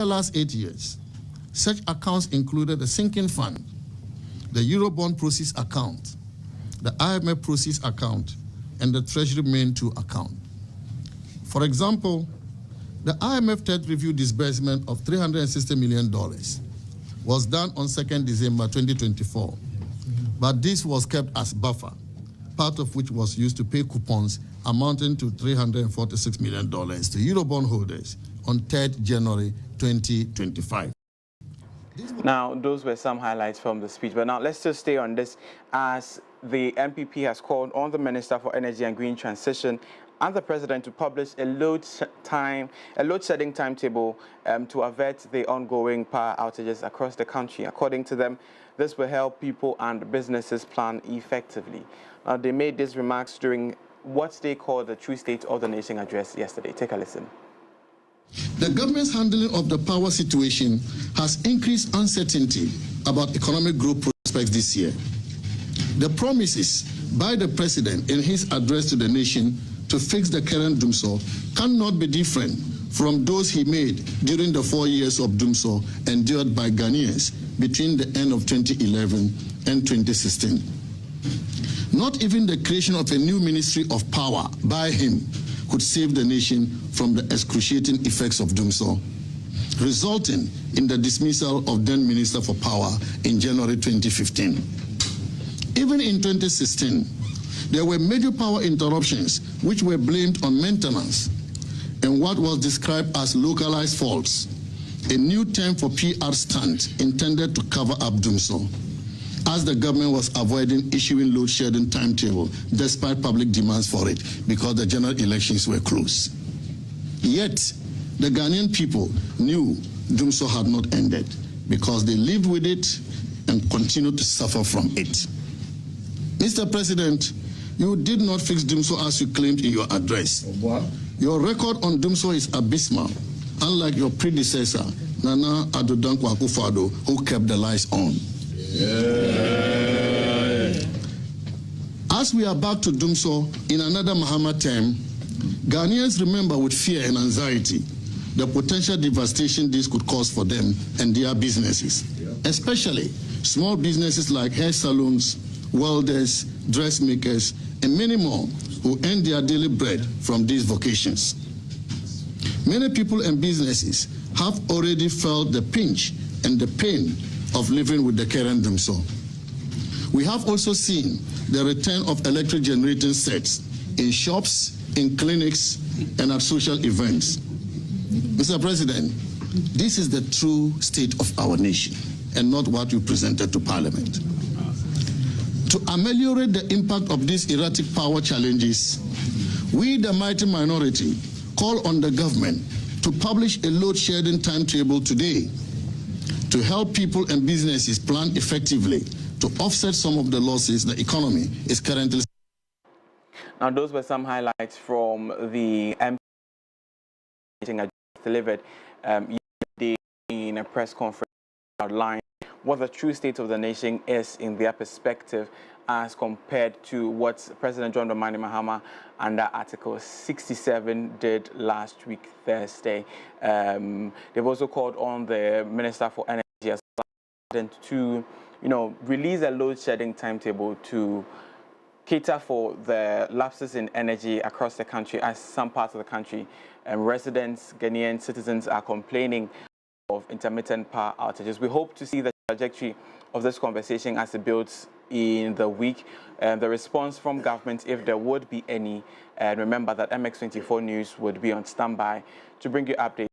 the last 8 years, such accounts included the sinking fund, the Eurobond proceeds account, the IMF proceeds account, and the Treasury Main 2 account. For example, the IMF third review disbursement of $360 million was done on 2nd December 2024, but this was kept as buffer, part of which was used to pay coupons amounting to $346 million to Eurobond holders on 3rd January 2025. Now, those were some highlights from the speech, but now let's just stay on this, as the MPP has called on the Minister for Energy and Green Transition and the President to publish a load-shedding timetable to avert the ongoing power outages across the country. According to them, this will help people and businesses plan effectively. Now, they made these remarks during what they called the True State of the Nation address yesterday. Take a listen. The government's handling of the power situation has increased uncertainty about economic growth prospects this year. The promises by the President in his address to the nation to fix the current doomsaw cannot be different from those he made during the 4 years of doomsaw endured by Ghanaians between the end of 2011 and 2016. Not even the creation of a new Ministry of Power by him could save the nation from the excruciating effects of doomsaw, resulting in the dismissal of then Minister for Power in January 2015. Even in 2016, there were major power interruptions which were blamed on maintenance and what was described as localized faults, a new term for PR stunt intended to cover up doomsaw, as the government was avoiding issuing load-shedding timetable despite public demands for it because the general elections were close. Yet, the Ghanaian people knew doomsaw had not ended because they lived with it and continued to suffer from it. Mr. President, you did not fix doomsaw as you claimed in your address. What? Your record on doomsaw is abysmal, unlike your predecessor, Nana Addo Dankwa Akufo-Addo, who kept the lights on. Yeah. As we are back to doomsaw in another Mahama term, Ghanaians remember with fear and anxiety the potential devastation this could cause for them and their businesses, especially small businesses like hair salons, welders, dressmakers, and many more who earn their daily bread from these vocations. Many people and businesses have already felt the pinch and the pain of living with the current doomsaw. We have also seen the return of electric generating sets in shops, in clinics, and at social events. Mr. President, this is the true state of our nation and not what you presented to Parliament. To ameliorate the impact of these erratic power challenges, we, the mighty minority, call on the government to publish a load-shedding timetable today to help people and businesses plan effectively to offset some of the losses the economy is currently. Now, those were some highlights from the MP meeting I just delivered yesterday in a press conference outlined what the true state of the nation is in their perspective as compared to what President John Dramani Mahama under Article 67 did last week, Thursday. They've also called on the Minister for Energy to, release a load-shedding timetable to cater for the lapses in energy across the country, as some parts of the country residents, Ghanaian citizens are complaining of intermittent power outages. We hope to see the trajectory of this conversation as it builds in the week, the response from government, if there would be any. Remember that MX24 News would be on standby to bring you updates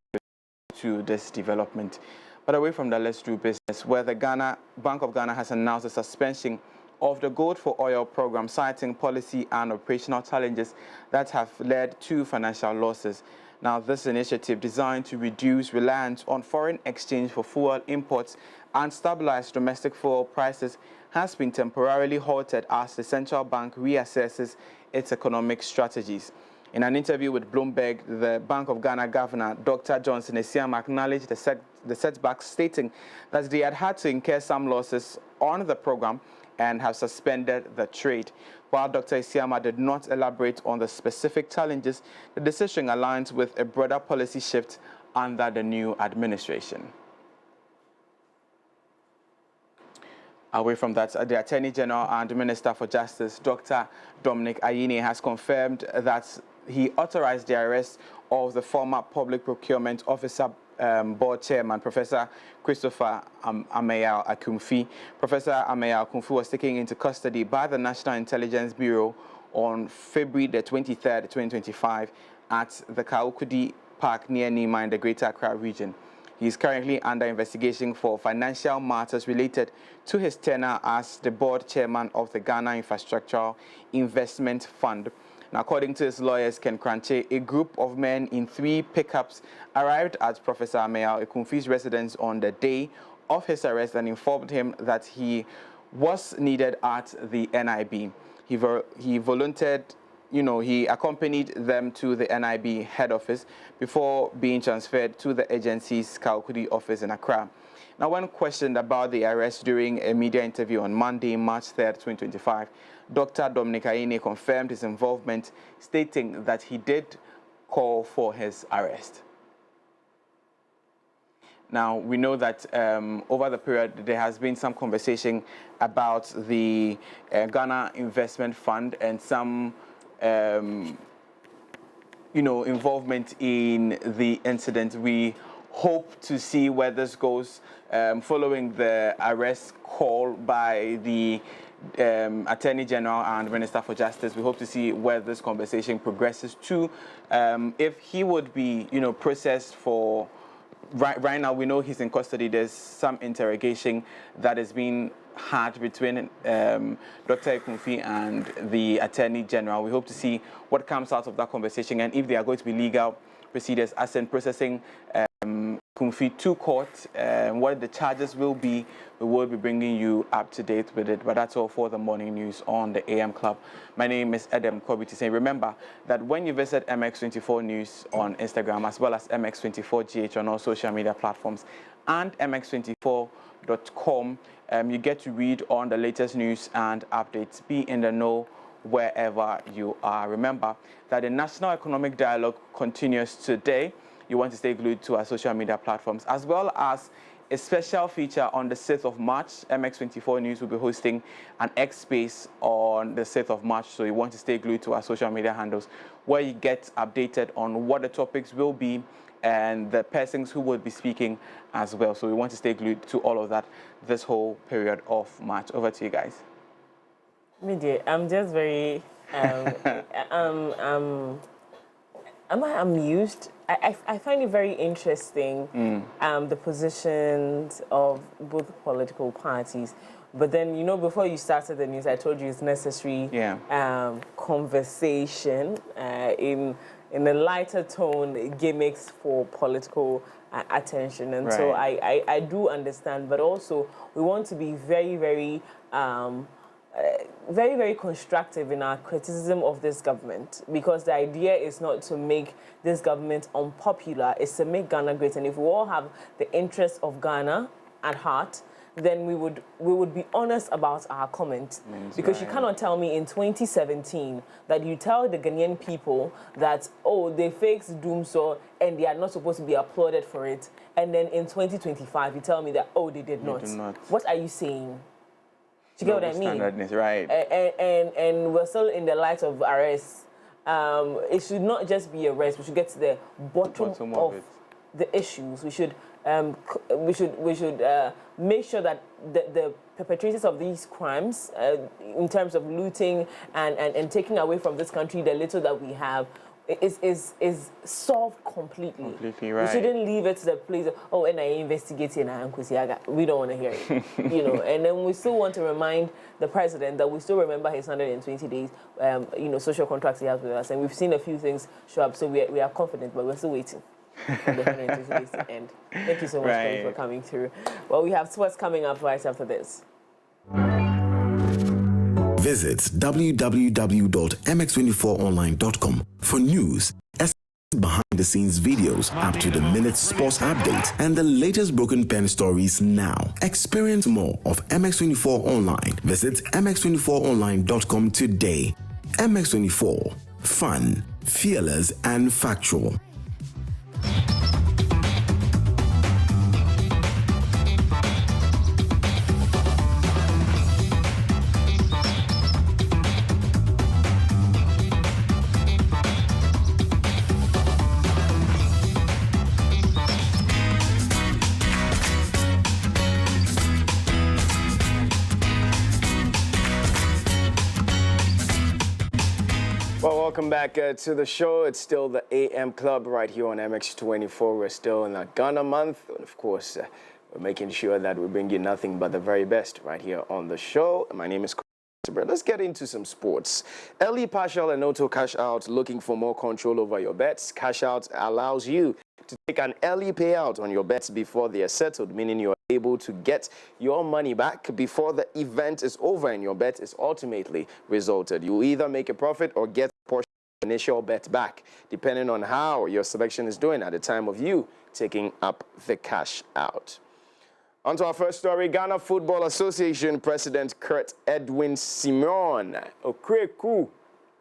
to this development. But away from that, let's do business, where the Bank of Ghana has announced the suspension of the Gold for Oil program, citing policy and operational challenges that have led to financial losses. Now, this initiative, designed to reduce reliance on foreign exchange for fuel imports and stabilize domestic fuel prices, has been temporarily halted as the central bank reassesses its economic strategies. In an interview with Bloomberg, the Bank of Ghana Governor, Dr. Johnson Esiama, acknowledged the setbacks, stating that they had to incur some losses on the program and have suspended the trade. While Dr. Esiama did not elaborate on the specific challenges, the decision aligns with a broader policy shift under the new administration. Away from that, the Attorney General and Minister for Justice, Dr. Dominic Ayine, has confirmed that he authorized the arrest of the former Public Procurement Officer Board Chairman, Professor Christopher Ameya Akumfi. Professor Ameya Akumfi was taken into custody by the National Intelligence Bureau on February the 23rd, 2025 at the Kaukudi Park near Niighana in the Greater Accra region. He is currently under investigation for financial matters related to his tenure as the board chairman of the Ghana Infrastructural Investment Fund. Now, according to his lawyers, Ken Kranche, a group of men in 3 pickups arrived at Professor Ameya Akumfi's residence on the day of his arrest and informed him that he was needed at the NIB. He volunteered. He accompanied them to the NIB head office before being transferred to the agency's Kaukudi office in Accra. Now, when questioned about the arrest during a media interview on Monday, March 3rd, 2025, Dr. Dominic Ayine confirmed his involvement, stating that he did call for his arrest. Now, we know that over the period, there has been some conversation about the Ghana Investment Fund and some involvement in the incident. We hope to see where this goes following the arrest call by the Attorney General and Minister for Justice. We hope to see where this conversation progresses to. If he would be, processed for. Right now, we know he's in custody. There's some interrogation that is being had between Dr. Akumfi and the Attorney General. We hope to see what comes out of that conversation and if there are going to be legal procedures as in processing Akumfi to court. What the charges will be, we will be bringing you up to date with it. But that's all for the morning news on the AM Club. My name is Adam Kobiti. Remember that when you visit MX24 News on Instagram as well as MX24GH on all social media platforms and MX24.com, you get to read on the latest news and updates. Be in the know wherever you are. Remember that the National Economic Dialogue continues today. You want to stay glued to our social media platforms, as well as a special feature on the 6th of March. MX24 News will be hosting an X Space on the 6th of March, so you want to stay glued to our social media handles, where you get updated on what the topics will be and the persons who will be speaking as well. So we want to stay glued to all of that this whole period of March. Over to you guys. Media, I'm just very I'm amused. I find it very interesting, the positions of both political parties. But then, before you started the news, I told you it's necessary conversation in a lighter tone, gimmicks for political attention. And so I do understand, but also we want to be very, very very constructive in our criticism of this government, because the idea is not to make this government unpopular, it's to make Ghana great. And if we all have the interests of Ghana at heart, then we would be honest about our comment. Because you cannot tell me in 2017 that you tell the Ghanaian people that, oh, they faked Doomsaw and they are not supposed to be applauded for it, and then in 2025 you tell me that, oh, they did not. What are you saying? Do you get what I mean? Right. And we're still in the light of arrests. It should not just be arrest. We should get to the bottom of the issues. We should make sure that the perpetrators of these crimes, in terms of looting and taking away from this country the little that we have, is solved completely. Completely right. We shouldn't leave it to the place of, oh, and I investigated and we don't want to hear it. And then we still want to remind the president that we still remember his 120 days, social contracts he has with us, and we've seen a few things show up, so we are confident, but we're still waiting for the 120 days to end. Thank you so much for coming through. Well, we have sports coming up right after this. Visit www.mx24online.com for news, behind-the-scenes videos, up-to-the-minute sports updates, and the latest broken pen stories now. Experience more of MX24 Online. Visit mx24online.com today. MX24. Fun, fearless, and factual. welcome back to the show. It's still the AM Club right here on MX24. We're still in the Ghana month. And of course, we're making sure that we bring you nothing but the very best right here on the show. My name is Kwesi Fosu. Let's get into some sports. Early partial and auto cash out. Looking for more control over your bets? Cash out allows you to take an early payout on your bets before they are settled, meaning you're able to get your money back before the event is over and your bet is ultimately resulted. You either make a profit or get a portion of the initial bet back, depending on how your selection is doing at the time of you taking up the cash out. On to our first story. Ghana Football Association President Kurt Edwin Simon. Okreku.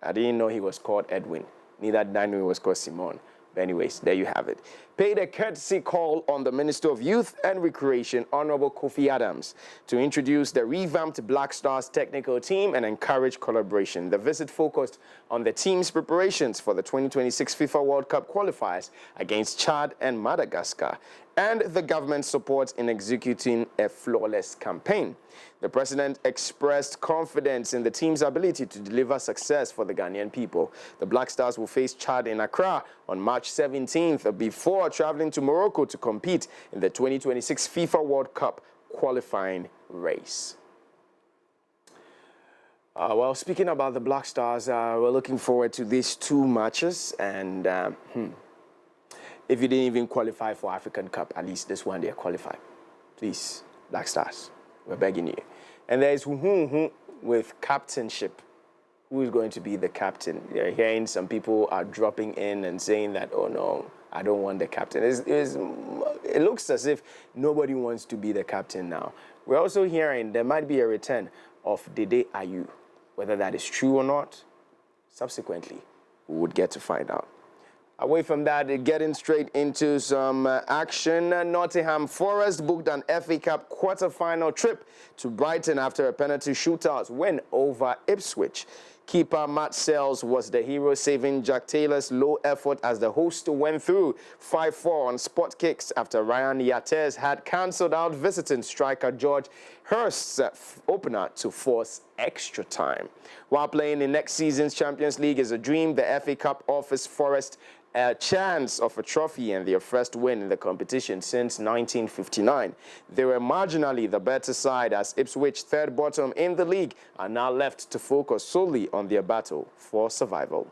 I didn't know he was called Edwin. Neither did I know he was called Simon. But anyways, there you have it. Paid a courtesy call on the Minister of Youth and Recreation, Honorable Kofi Adams, to introduce the revamped Black Stars technical team and encourage collaboration. The visit focused on the team's preparations for the 2026 FIFA World Cup qualifiers against Chad and Madagascar, and the government's support in executing a flawless campaign. The president expressed confidence in the team's ability to deliver success for the Ghanaian people. The Black Stars will face Chad in Accra on March 17th before traveling to Morocco to compete in the 2026 FIFA World Cup qualifying race. Well, speaking about the Black Stars, we're looking forward to these two matches, and if you didn't even qualify for African Cup, at least this one they qualify. Please, Black Stars, we're begging you. And there is with captainship. Who is going to be the captain? You're hearing some people are dropping in and saying that, oh no, I don't want the captain. It looks as if nobody wants to be the captain now. We're also hearing there might be a return of Dede Ayew. Whether that is true or not, subsequently, we would get to find out. Away from that, getting straight into some action, Nottingham Forest booked an FA Cup quarter-final trip to Brighton after a penalty shootout win over Ipswich. Keeper Matt Sells was the hero, saving Jack Taylor's low effort as the host went through 5-4 on spot kicks after Ryan Yates had cancelled out visiting striker George Hurst's opener to force extra time. While playing in next season's Champions League is a dream, the FA Cup offers Forest a chance of a trophy and their first win in the competition since 1959. They were marginally the better side, as Ipswich, third bottom in the league, are now left to focus solely on their battle for survival.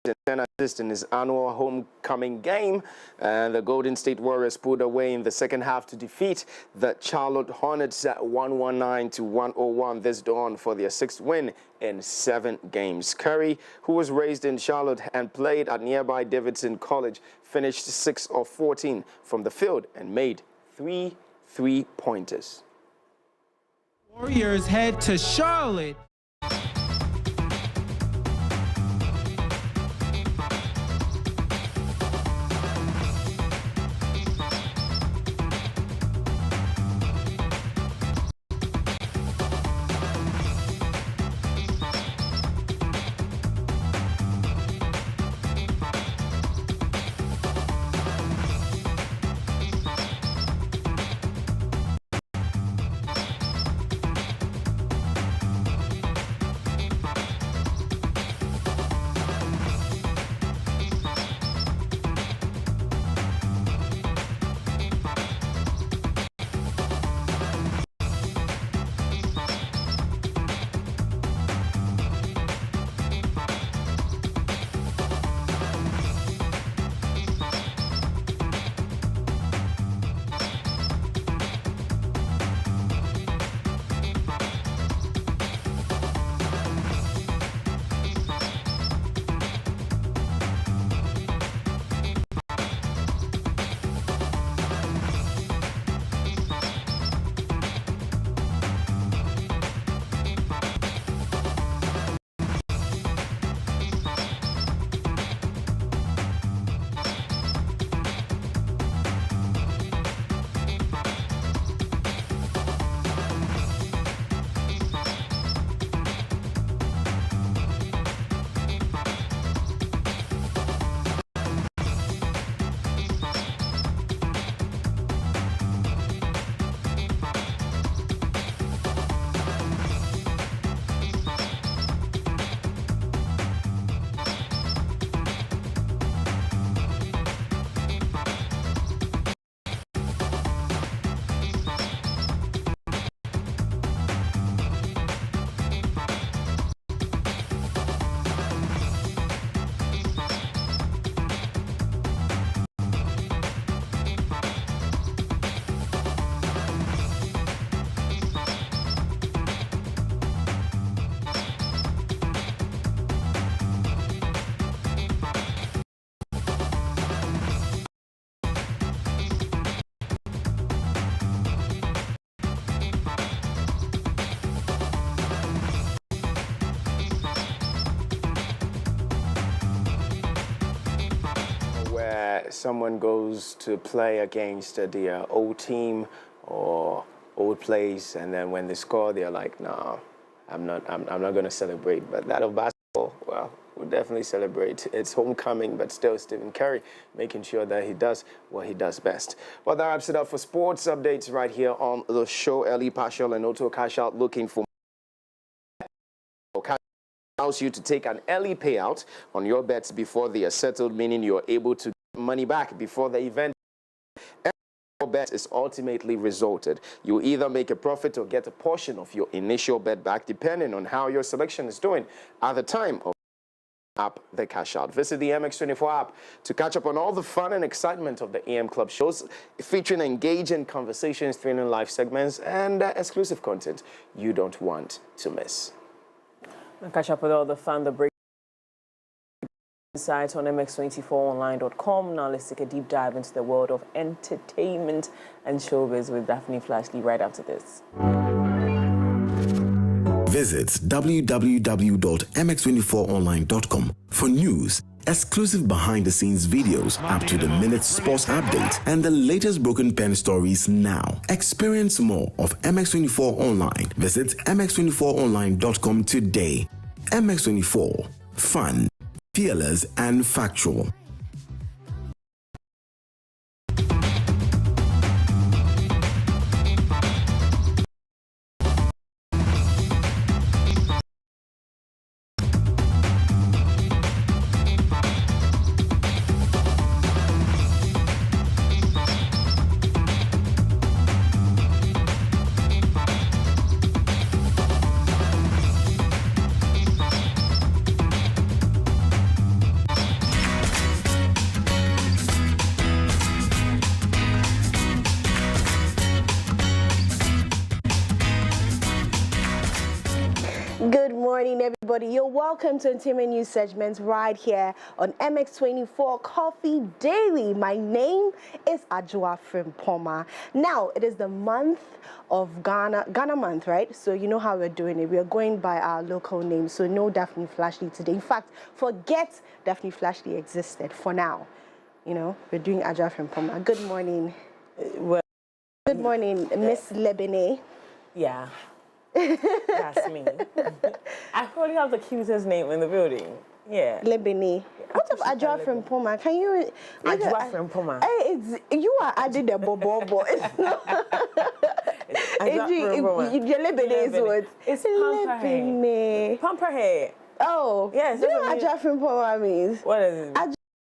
and 10 assists in his annual homecoming game. And the Golden State Warriors pulled away in the second half to defeat the Charlotte Hornets at 119-101 this dawn for their 6th win in 7 games. Curry, who was raised in Charlotte and played at nearby Davidson College, finished 6 of 14 from the field and made 3 3-pointers. Warriors head to Charlotte. Someone goes to play against their old team or old place, and then when they score, they're like, "No, I'm not going to celebrate." But that of basketball, well, we'll definitely celebrate. It's homecoming, but still, Stephen Curry making sure that he does what he does best. Well, that wraps it up for sports updates right here on the show. Early partial and auto cash out looking for allows you to take an early payout on your bets before they are settled, meaning you're able to get money back before the event. Your bet is ultimately resulted. You either make a profit or get a portion of your initial bet back, depending on how your selection is doing at the time of the cash out. Visit the MX24 app to catch up on all the fun and excitement of the AM Club shows, featuring engaging conversations, thrilling live segments, and exclusive content you don't want to miss. And catch up with all the fun, the break insights on mx24online.com. Now let's take a deep dive into the world of entertainment and showbiz with Daphne Flashley right after this. Visit www.mx24online.com for news, exclusive behind-the-scenes videos, up-to-the-minute sports updates, and the latest broken pen stories now. Experience more of MX24 Online. Visit mx24online.com today. MX24. Fun, fearless, and factual. Good morning, everybody. You're welcome to Entertainment News segments right here on MX24 Coffee Daily. My name is Ajua Frimpoma. Now, it is the month of Ghana month, right? So you know how we're doing it. We are going by our local names. So no Daphne Flashley today. In fact, forget Daphne Flashley existed for now. You know, we're doing Ajua Frimpoma. Good morning. Good morning, Miss Lebene. Yeah. That's me. I probably have the cutest name in the building. Yeah. Lebene. What of Ajua Frimpoma? Can you... Ajua Frimpoma. It's you are adding the bobo. It's not... Your Lebene is what? It's Pamper. Pamper hair. Oh. Yes. Do you know what Ajua Frimpoma means? What is it?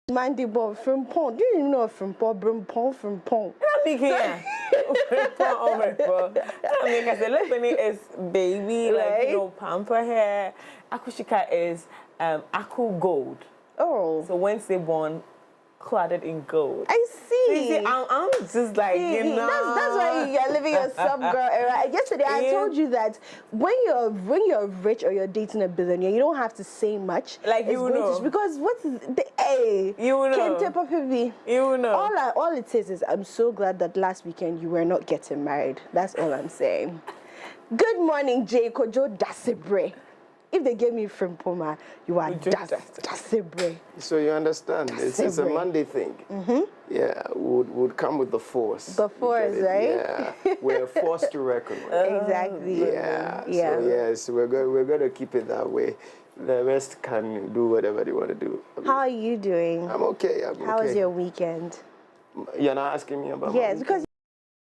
Mandible Frimpon. Do you know Frimpon? Frimpon. I'm thinking, because the Lebene is baby, right? Like, you know, Pamper hair. Akushika is Aku gold. Oh. So once they born, cladded in gold. I see. See, I'm just like, you know. That's why you're living your sub-girl era. Yesterday, I told you that when you're rich or you're dating a billionaire, you don't have to say much. Like, you know. Because what's the A? You know. Kente Papibi. You know. All it says is, I'm so glad that last weekend you were not getting married. That's all I'm saying. Good morning, Jay Kojo Dasebre. If they gave me Frimpoma, you are Dasebre. So you understand, it's a Monday thing. Yeah, would come with the force. The force, right? Yeah, we're forced to reckon with. Exactly. Yeah. So yes, we're going to keep it that way. The rest can do whatever they want to do. How are you doing? I'm okay. How was your weekend? You're not asking me about yes, because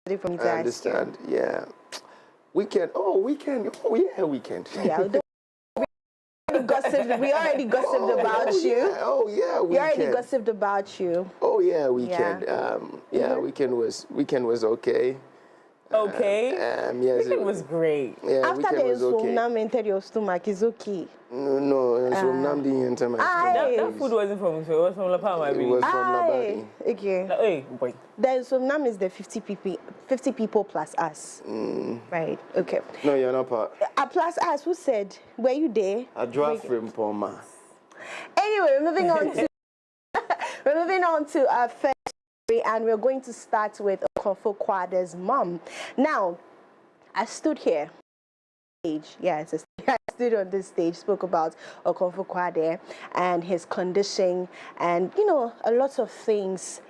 you're from I understand. Yeah. Weekend. Oh, weekend. Oh, yeah, weekend. Yeah. We already gossiped about you. Yeah. Oh yeah, weekend. We already gossiped about you. Oh yeah, weekend. Yeah, weekend was okay. Okay. Yes, weekend was great. Yeah, after the Somnam entered your stomach, is okay. No, Somnam didn't enter my stomach. That food wasn't from you. It was from La Palma. It was from Labadi. Okay. Hey, boy. Then Somnam is the 50 people plus us. Right. Okay. No, you're not part. Plus us. Who said? Were you there? Ajua Frimpoma. Anyway, we're moving on to our first story, and we're going to start with Okonfo Kwade's mom. Now, I stood here. I stood on this stage, spoke about Okonfo Kwade and his condition, and you know, a lot of things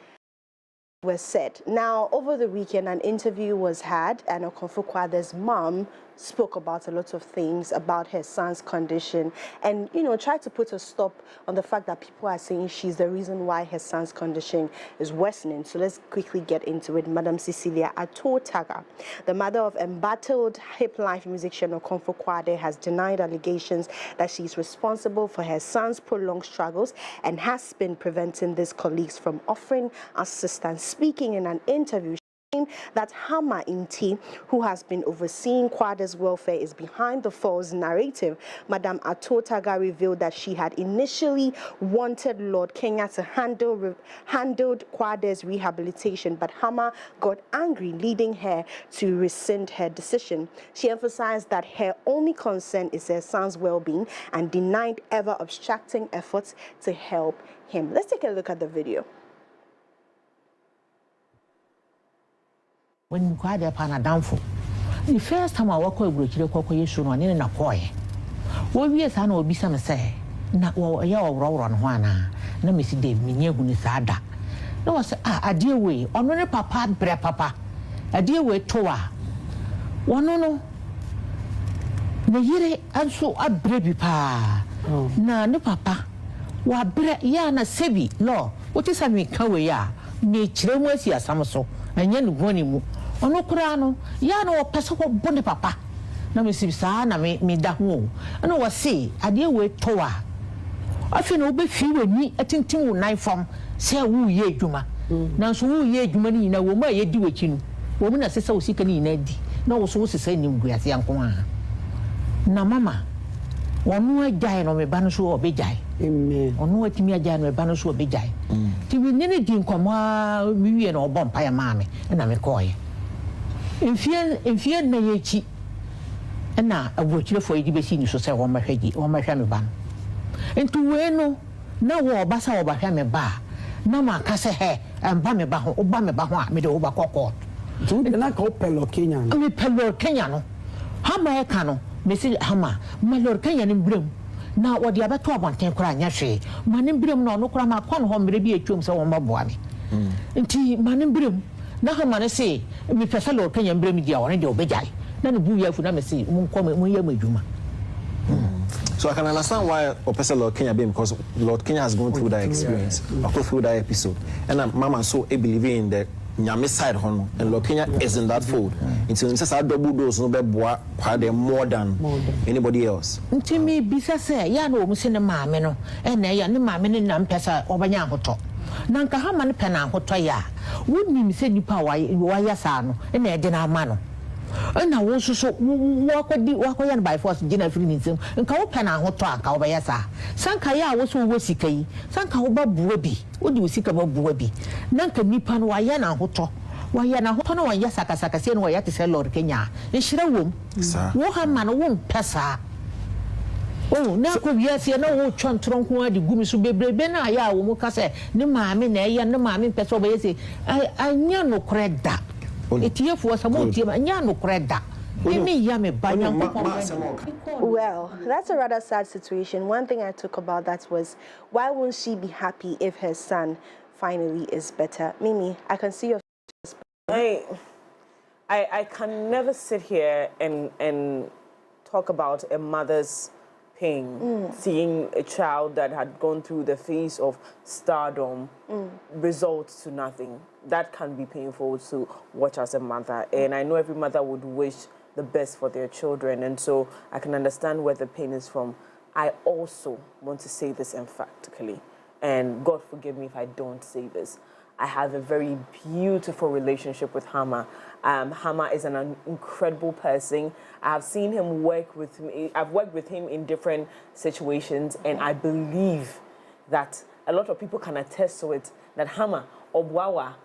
were said. Now, over the weekend, an interview was had, and Okonfo Kwade's mom spoke about a lot of things about her son's condition, and you know, tried to put a stop on the fact that people are saying she's the reason why her son's condition is worsening. So let's quickly get into it. Madam Cecilia Atotaga, the mother of embattled hip life musician Okonfo Kwade, has denied allegations that she's responsible for her son's prolonged struggles and has been preventing these colleagues from offering assistance. Speaking in an interview, that Hama Inti, who has been overseeing Kwade's welfare, is behind the false narrative. Madam Atotaga revealed that she had initially wanted Lord Kenya to handled Kwade's rehabilitation, but Hama got angry, leading her to rescind her decision. She emphasized that her only concern is her son's well-being and denied ever obstructing efforts to help him. Let's take a look at the video. When Kwade upon a downfall, the first time I walk over to the Cocoyation on in a coy. What we as I know be some say, not what you are on Juana, no Missy Dave, me near Gunisada. No was a dear way, on a papa, bre papa, a dear way toa. One no. The year and so a baby pa. Na no papa. Wa bre ya na sebi, law, what is a me kawaya, nature was ya samaso, and yen gonimu. Ono kurano ya no pese ko bone papa na me sibisa na me da ho na wo se ade we toa afi na obefi wani atintin wo nan fam se wo ye adwuma na so wo ye adwuma ni na wo ma ye di wachi no wo na se wo sika ni na di na wo so wo se ni nguase yanko a na mama wonu agyae no me ba no so obegyae amen onu atimi agyae no me ba no so obegyae ti wi ne di nkomo mi wie na obom pa ya ma me na me koye Infie na yechi na abrochire fo yi be si ni so se won mahwa me ba no ntu we no na wo ba sa wo ba hwa me ba na ma ka se he mba me ba ho oba me ba ho a me de wo ba kokot tu de na ka opelo Kenya no me pelo Kenya no hama e ka no me si hama malor Kenya ni brem na wo de abeto abonten kora anya hwe manim brem no no kora ma kwa no ho mere bi etwom se won ba boa me nti manim brem na hama ne se me pesa lor Kenya brem dia won de obejai na no bu yafu na me se mun ye madwuma. So I can understand why Opesa Lord Kenya being, because Lord Kenya has gone through that experience, go through that episode, and Mama so believe in the Nyame side hono, and Lord Kenya is in that fold. Until says I double dose no be more than anybody else. Until me bisa say ya no mu se ne maame no, and ya ne maame ne nam pesa obanya hoto. Nanka ha ma ne pena hoto ya. Wonni se nipa wa ya sa no, na e de na ama no. Na wo so wakoyan by force gina free nsem nka wo pena hoto aka wo bɛyɛ saa sanka ya wo so wo sika yi sanka wo ba buwa bi wo di wo sika ba buwa bi nanka nipa no wayɛ na hoto no wayɛ saka se no wayɛ te sɛ Lord Kenya nhyira wom wo ha ma no wo mpɛsa oh na ko wiase na wo twɔntron ko adi gumi so bebrebe na ya wo mu ka sɛ ne maame na ɛyɛ ne maame mpɛsa wo bɛyɛ se anya no koreda Well, that's a rather sad situation. One thing I took about that was, why won't she be happy if her son finally is better? Mimi, I can see your I can never sit here and talk about a mother's pain, seeing a child that had gone through the phase of stardom results to nothing. That can be painful to watch as a mother. And I know every mother would wish the best for their children. And so I can understand where the pain is from. I also want to say this emphatically. And God forgive me if I don't say this. I have a very beautiful relationship with Hama. Hama is an incredible person. I've seen him work with me. I've worked with him in different situations, and I believe that a lot of people can attest to it, that Hama, Obwawa,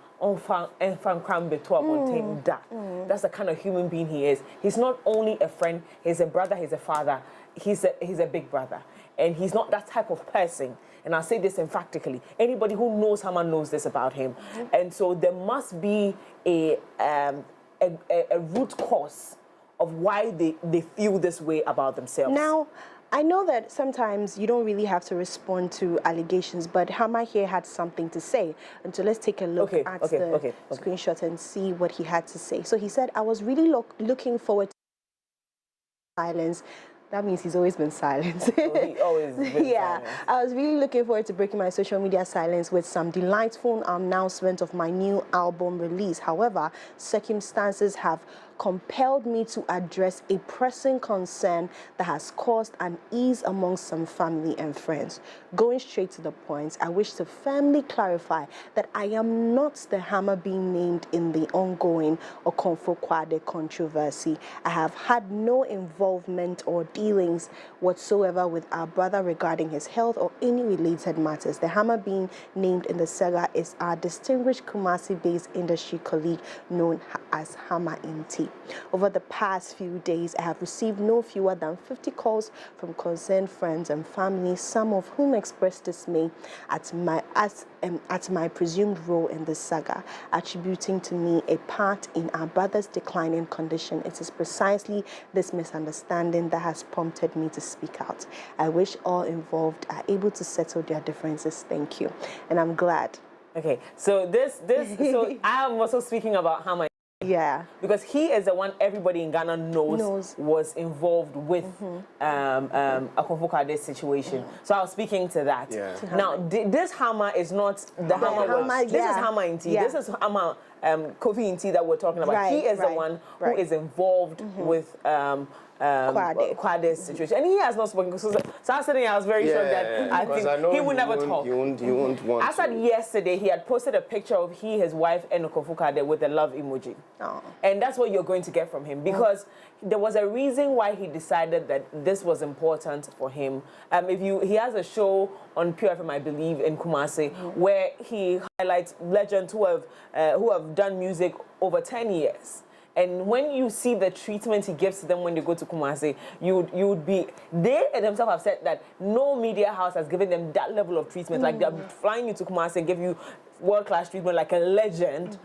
that's the kind of human being he is. He's not only a friend, he's a brother, he's a father, he's a big brother. And he's not that type of person. And I say this emphatically. Anybody who knows Hama knows this about him. And so there must be a root cause of why they feel this way about themselves. Now, I know that sometimes you don't really have to respond to allegations, but Hama here had something to say. And so let's take a look at the screenshot and see what he had to say. So he said, I was really looking forward to silence. That means he's always been silent. He always been silent. I was really looking forward to breaking my social media silence with some delightful announcement of my new album release. However, circumstances have compelled me to address a pressing concern that has caused unease among some family and friends. Going straight to the point, I wish to firmly clarify that I am not the Hama being named in the ongoing Okonfo Kwade controversy. I have had no involvement or dealings whatsoever with our brother regarding his health or any related matters. The Hama being named in the saga is our distinguished Kumasi-based industry colleague known as Hama Inti. Over the past few days, I have received no fewer than 50 calls from concerned friends and family, some of whom expressed dismay at my presumed role in this saga, attributing to me a part in our brother's declining condition. It is precisely this misunderstanding that has prompted me to speak out. I wish all involved are able to settle their differences. Thank you. And I'm glad. Okay, so so I am also speaking about Hama. Yeah. Because he is the one everybody in Ghana knows was involved with Okonfo Kwade's situation. So I was speaking to that. Yeah. Now, this Hama is not the Hama. This is Hama Inti. Yeah. This is Hama Kofi Inti that we're talking about. He is the one who is involved with Kwade's situation. And he has not spoken. So yesterday I was very sure that I think he would never talk. You won't want I said yesterday he had posted a picture of his wife, and Okonfo Kwade with a love emoji. Oh. And that's what you're going to get from him, because there was a reason why he decided that this was important for him. He has a show on Pure FM, I believe, in Kumasi, where he highlights legends who have done music over 10 years. And when you see the treatment he gives to them when they go to Kumasi, you would be, they themselves have said that no media house has given them that level of treatment. Like they're flying you to Kumasi and give you world-class treatment like a legend.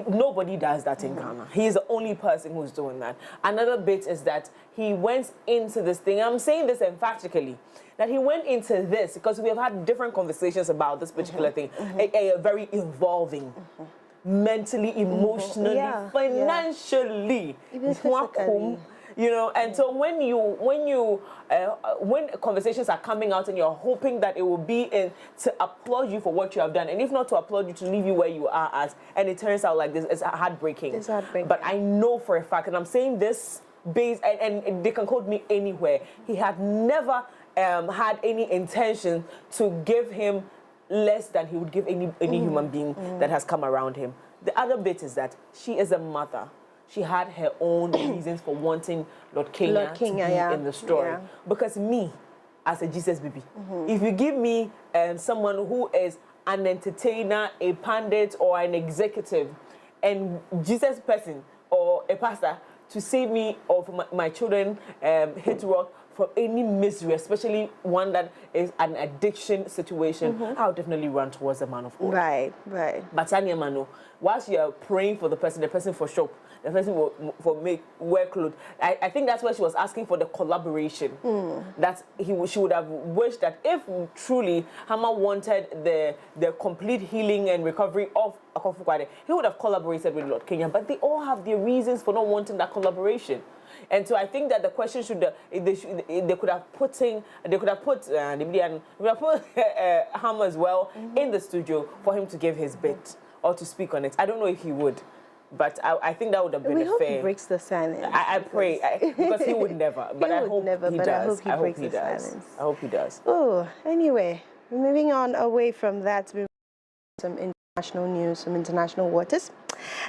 Nobody does that in Ghana. He's the only person who's doing that. Another bit is that he went into this thing. I'm saying this emphatically, that he went into this because we have had different conversations about this particular thing, a very involving. Mentally, emotionally, financially, even physically. you know. And so when conversations are coming out and you're hoping that it will be to applaud you for what you have done, and if not to applaud you, to leave you where you are at, and it turns out like this, it's heartbreaking. It's heartbreaking. But I know for a fact, and I'm saying this based, and they can quote me anywhere, he had never had any intention to give him less than he would give any human being that has come around him. The other bit is that she is a mother. She had her own reasons for wanting Lord Kenya to be in the story. Yeah. Because me, as a Jesus baby, if you give me someone who is an entertainer, a pundit, or an executive, and Jesus person or a pastor to save me or for my children hit rock from any misery, especially one that is an addiction situation, I'll definitely run towards the man of God. Right. But Tanya Mano, whilst you're praying for the person for shop, the person for make workload, I think that's where she was asking for the collaboration. That she would have wished that if truly Hama wanted the complete healing and recovery of Akofu Kwade, he would have collaborated with Lord Kenya. But they all have their reasons for not wanting that collaboration. And so I think that the question they could have put Ham as well in the studio for him to give his bit or to speak on it. I don't know if he would, but I think that would have been we a hope fair. He breaks the silence. I pray because he would never. But I hope he does. I hope he does. I hope he does. Oh, anyway, moving on away from that, some international news, some international waters.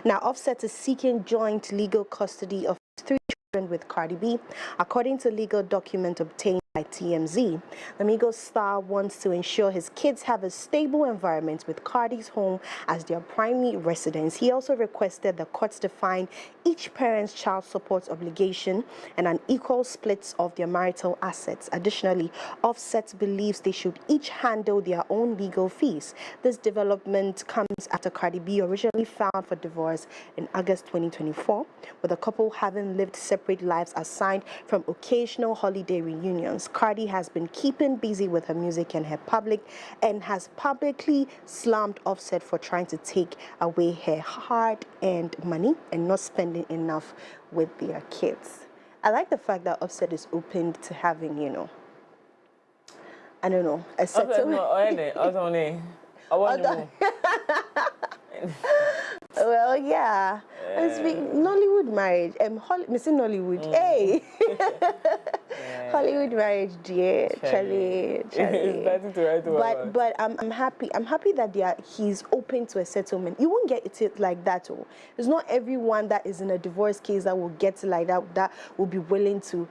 Now, Offset is seeking joint legal custody of 3 children with Cardi B, according to legal document obtained by TMZ. The Migos star wants to ensure his kids have a stable environment with Cardi's home as their primary residence. He also requested the courts define each parent's child support obligation and an equal split of their marital assets. Additionally, Offset believes they should each handle their own legal fees. This development comes after Cardi B originally filed for divorce in August 2024, with the couple having lived separate lives aside from occasional holiday reunions. Cardi has been keeping busy with her music and has publicly slammed Offset for trying to take away her hard-earned money and not spending enough with their kids. I like the fact that Offset is open to having, I don't know, a settlement. Well, yeah. Nollywood marriage. Missing Nollywood. Hey. Hollywood marriage, dear. Charlie. But I'm happy. I'm happy that he's open to a settlement. You won't get it like that. Oh. It's not everyone that is in a divorce case that will get like that will be willing to,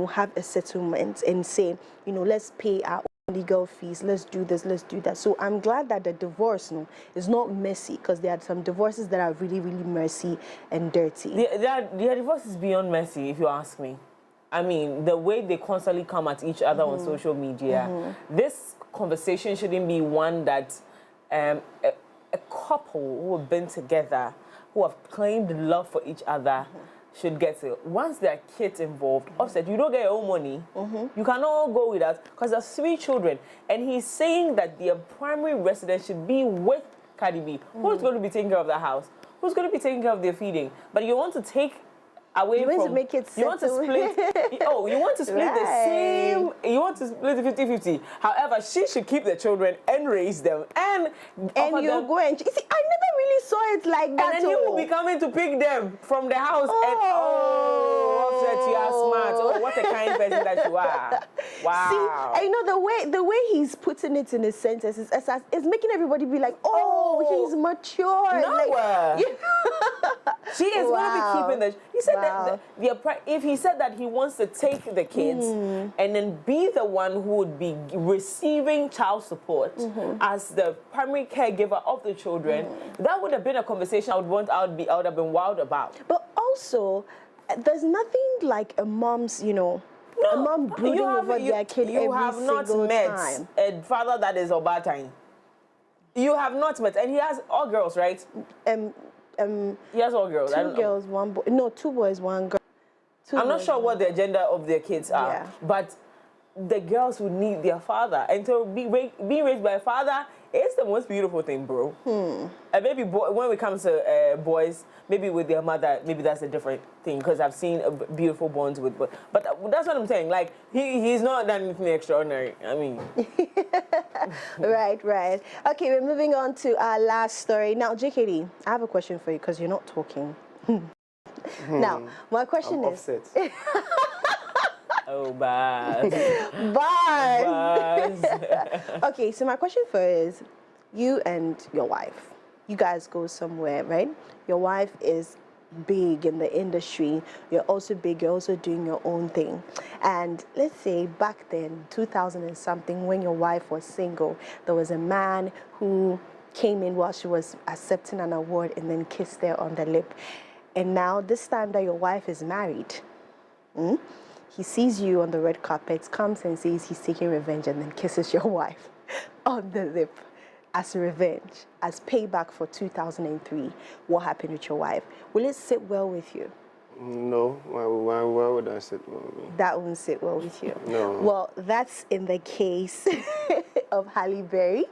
have a settlement and say, let's pay our legal fees, let's do this, let's do that. So I'm glad that the divorce is not messy, because there are some divorces that are really, really messy and dirty. The divorce is beyond messy, if you ask me. I mean, the way they constantly come at each other on social media, this conversation shouldn't be one that a couple who have been together, who have claimed love for each other, should get it. Once there are kids involved, Offset, you don't get your own money. You cannot go with us because there's 3 children. And he's saying that their primary residence should be with Cardi B. Who's going to be taking care of the house? Who's going to be taking care of their feeding? But you want to take away you from... to make it you want to split... you want to split the same... You want to split the 50-50. However, she should keep the children and raise them. And you go and... You see, I never really saw it like that. And then you will be coming to pick them from the house. Offset, you are smart. Oh, what a kind person that you are. Wow. See, the way he's putting it in his sentences is making everybody be like, he's mature. No. She is going to be keeping the... He said if he said that he wants to take the kids and then be the one who would be receiving child support as the primary caregiver of the children, that would have been a conversation I would have been wild about. But also, there's nothing like a mom's, a mom brooding over their kid every single time. You have not met a father that is Obatine. You have not met, and he has all girls, right? He has all girls. Two girls, one boy. No, 2 boys, 1 girl. I'm not sure what the gender of their kids are, but the girls would need their father, and to being raised by a father is the most beautiful thing, bro. And maybe when it comes to boys, maybe with their mother, maybe that's a different thing, because I've seen beautiful bonds with boys. But that's what I'm saying. Like he's not done anything extraordinary. I mean, right. Okay, we're moving on to our last story now. JKD, I have a question for you because you're not talking. Now, my question is. Oh, bad. Okay, so my question for you is, you and your wife, you guys go somewhere, right? Your wife is big in the industry. You're also big. You're also doing your own thing. And let's say back then, 2000 and something, when your wife was single, there was a man who came in while she was accepting an award and then kissed her on the lip. And now, this time that your wife is married, he sees you on the red carpet, comes and says he's taking revenge, and then kisses your wife on the lip as revenge, as payback for 2003. What happened with your wife? Will it sit well with you? No. Why would I sit well with me? That won't sit well with you. No. Well, that's in the case of Halle Berry.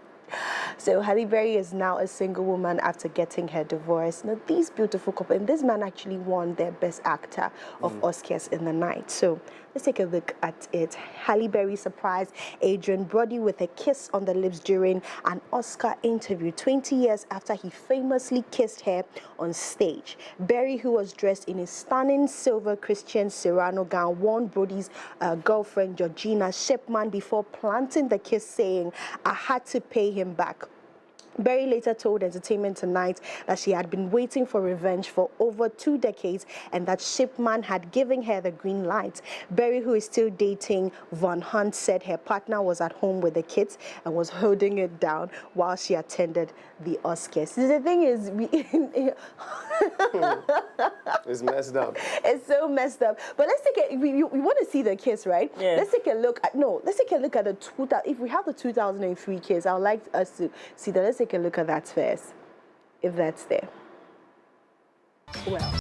So Halle Berry is now a single woman after getting her divorce. Now, these beautiful couple, and this man actually won their Best Actor of Oscars in the night. So let's take a look at it. Halle Berry surprised Adrian Brody with a kiss on the lips during an Oscar interview 20 years after he famously kissed her on stage. Berry, who was dressed in a stunning silver Christian Serrano gown, warned Brody's girlfriend Georgina Shipman before planting the kiss, saying, "I had to pay him back." Berry later told Entertainment Tonight that she had been waiting for revenge for over 2 decades and that Shipman had given her the green light. Berry, who is still dating Von Hunt, said her partner was at home with the kids and was holding it down while she attended the Oscars. The thing is, it's messed up. It's so messed up. But let's take it. We want to see the kiss, right? Yeah. Let's take a look at Let's take a look at the 2000. If we have the 2003 kiss, I would like us to see that. Let's take a look at that first, if that's there. Well.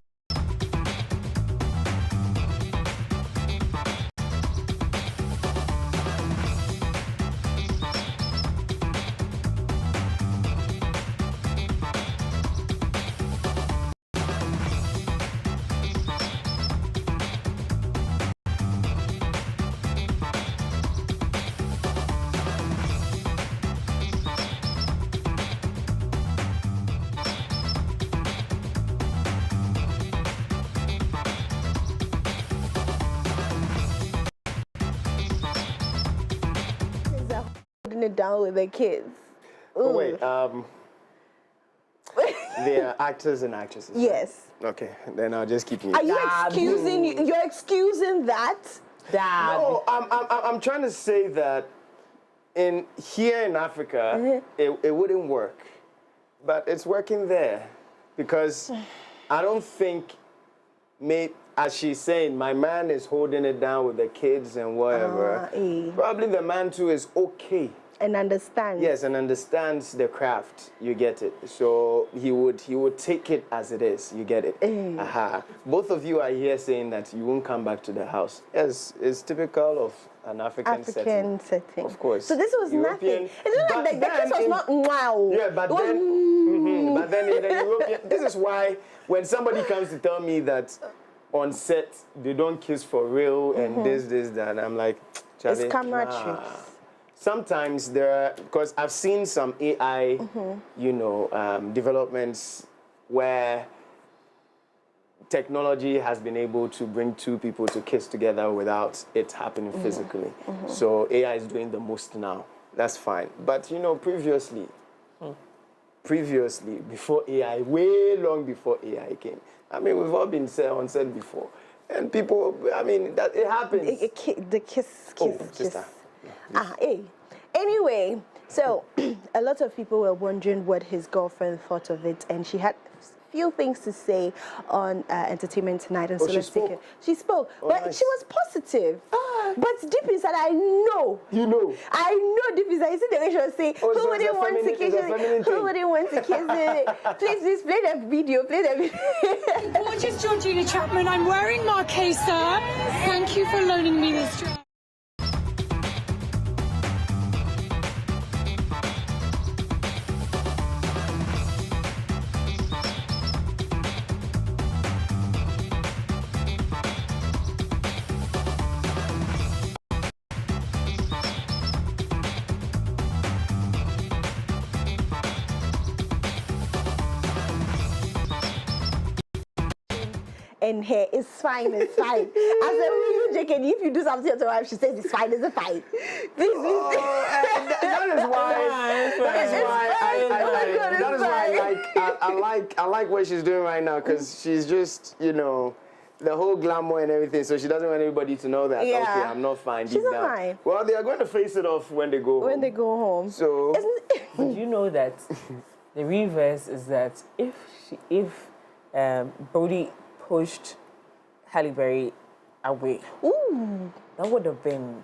It down with the kids. Oh, wait, they are actors and actresses. Yes. Right? Okay, then I'll just keep it. Are you excusing? You're excusing that? Dad. No, I'm trying to say that here in Africa, it wouldn't work, but it's working there because I don't think, as she's saying, my man is holding it down with the kids and whatever. Probably the man too is okay. And understands. Yes, and understands the craft. You get it. So he would take it as it is. You get it. Aha. Both of you are here saying that you won't come back to the house. Yes, it's typical of an African setting. Of course. So this was nothing. It's not like the kiss was not wow. Yeah, but then, but then in the European, this is why when somebody comes to tell me that on set they don't kiss for real and this, that, I'm like, it's camera tricks. Sometimes there are, because I've seen some AI, developments where technology has been able to bring 2 people to kiss together without it happening physically. So AI is doing the most now. That's fine. But previously, before AI, way long before AI came, I mean, we've all been on set before. And people, I mean, that it happens. The kiss. Anyway, so a lot of people were wondering what his girlfriend thought of it, and she had few things to say on Entertainment Tonight, and so let's take it. She spoke, but nice. she was positive. But deep inside, I know. You know. I know deep inside. You see the way she was saying, who wouldn't want to kiss it? Who wouldn't want to kiss it? Please, play that video. Play that video. Gorgeous Georgina Chapman, I'm wearing Marquesa. Thank you for loaning me this dress. And hair is fine, it's fine. I said, you JK, if you do something to her wife, she says it's fine, it's fine. Please. That is why I like what she's doing right now, because she's just, you know, the whole glamour and everything, so she doesn't want everybody to know that, okay, I'm not fine deep down. Fine. Well, they are going to face it off when they go home. When they go home. So. But you know that the reverse is that if Brody pushed Halle Berry away, that would have been.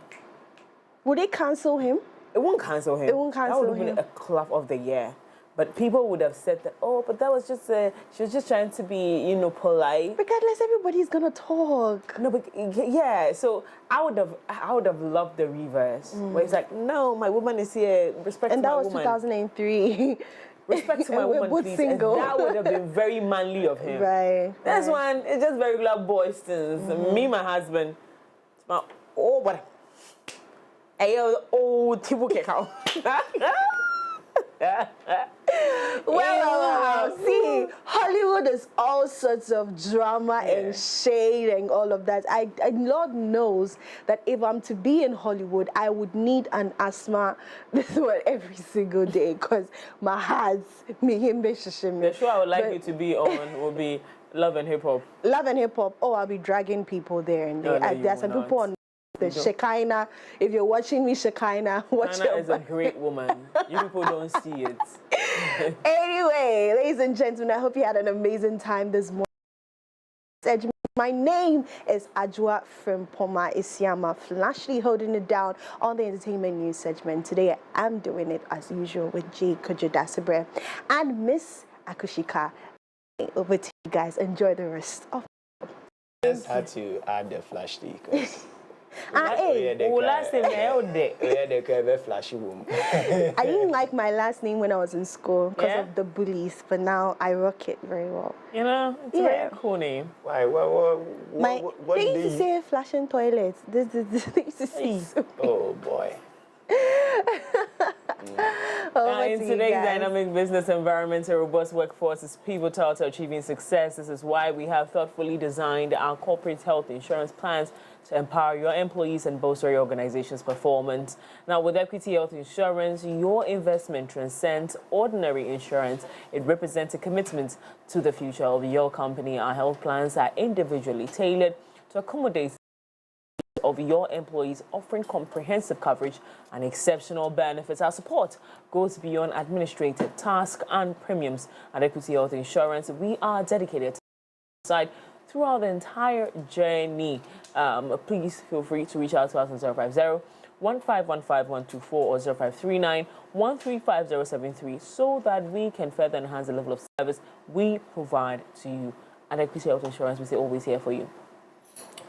Would they cancel him? It won't cancel him. It won't cancel him. That would have been a clap of the year. But people would have said that, oh, but that was just she was just trying to be, you know, polite. Regardless, everybody's gonna talk. No, but yeah. So I would have loved the reverse, where it's like, no, my woman is here. Respect to my woman. And that was 2003. Respect to my woman, please. Single. And that would have been very manly of him. Right. That's one. It's just regular boys things. Me, my husband. It's my but. Tibu kekao. Well, see, Hollywood is all sorts of drama and shade and all of that. Lord knows that if I'm to be in Hollywood, I would need an asthma this one every single day, because my heart's me him. The show I would like you to be on will be Love and Hip Hop. Love and Hip Hop. Oh, I'll be dragging people there and there. No, there are some people on the Shekinah. If you're watching me, Shekinah, watch Shekinah is a great woman. You people don't see it. Anyway, ladies and gentlemen, I hope you had an amazing time this morning. My name is Ajwa Frimpoma Isiama, flashly holding it down on the entertainment news segment. Today, I'm doing it as usual with J. Kujodasibre and Miss Akushika. Over to you guys. Enjoy the rest of I just had to add the flashly, because I didn't like my last name when I was in school because of the bullies, but now I rock it very well. You know, it's a very cool name. Why? What they used to say flashing toilets. This they used to see. Oh boy. In today's dynamic business environment, a robust workforce is pivotal to achieving success. This is why we have thoughtfully designed our corporate health insurance plans to empower your employees and bolster your organization's performance. Now, with Equity Health Insurance, your investment transcends ordinary insurance. It represents a commitment to the future of your company. Our health plans are individually tailored to accommodate of your employees, offering comprehensive coverage and exceptional benefits. Our support goes beyond administrative tasks and premiums. At Equity Health Insurance, we are dedicated to the side throughout the entire journey. Please feel free to reach out to us on 050-1515124 or 0539-135-073 so that we can further enhance the level of service we provide to you. At Equity Health Insurance, we say always here for you.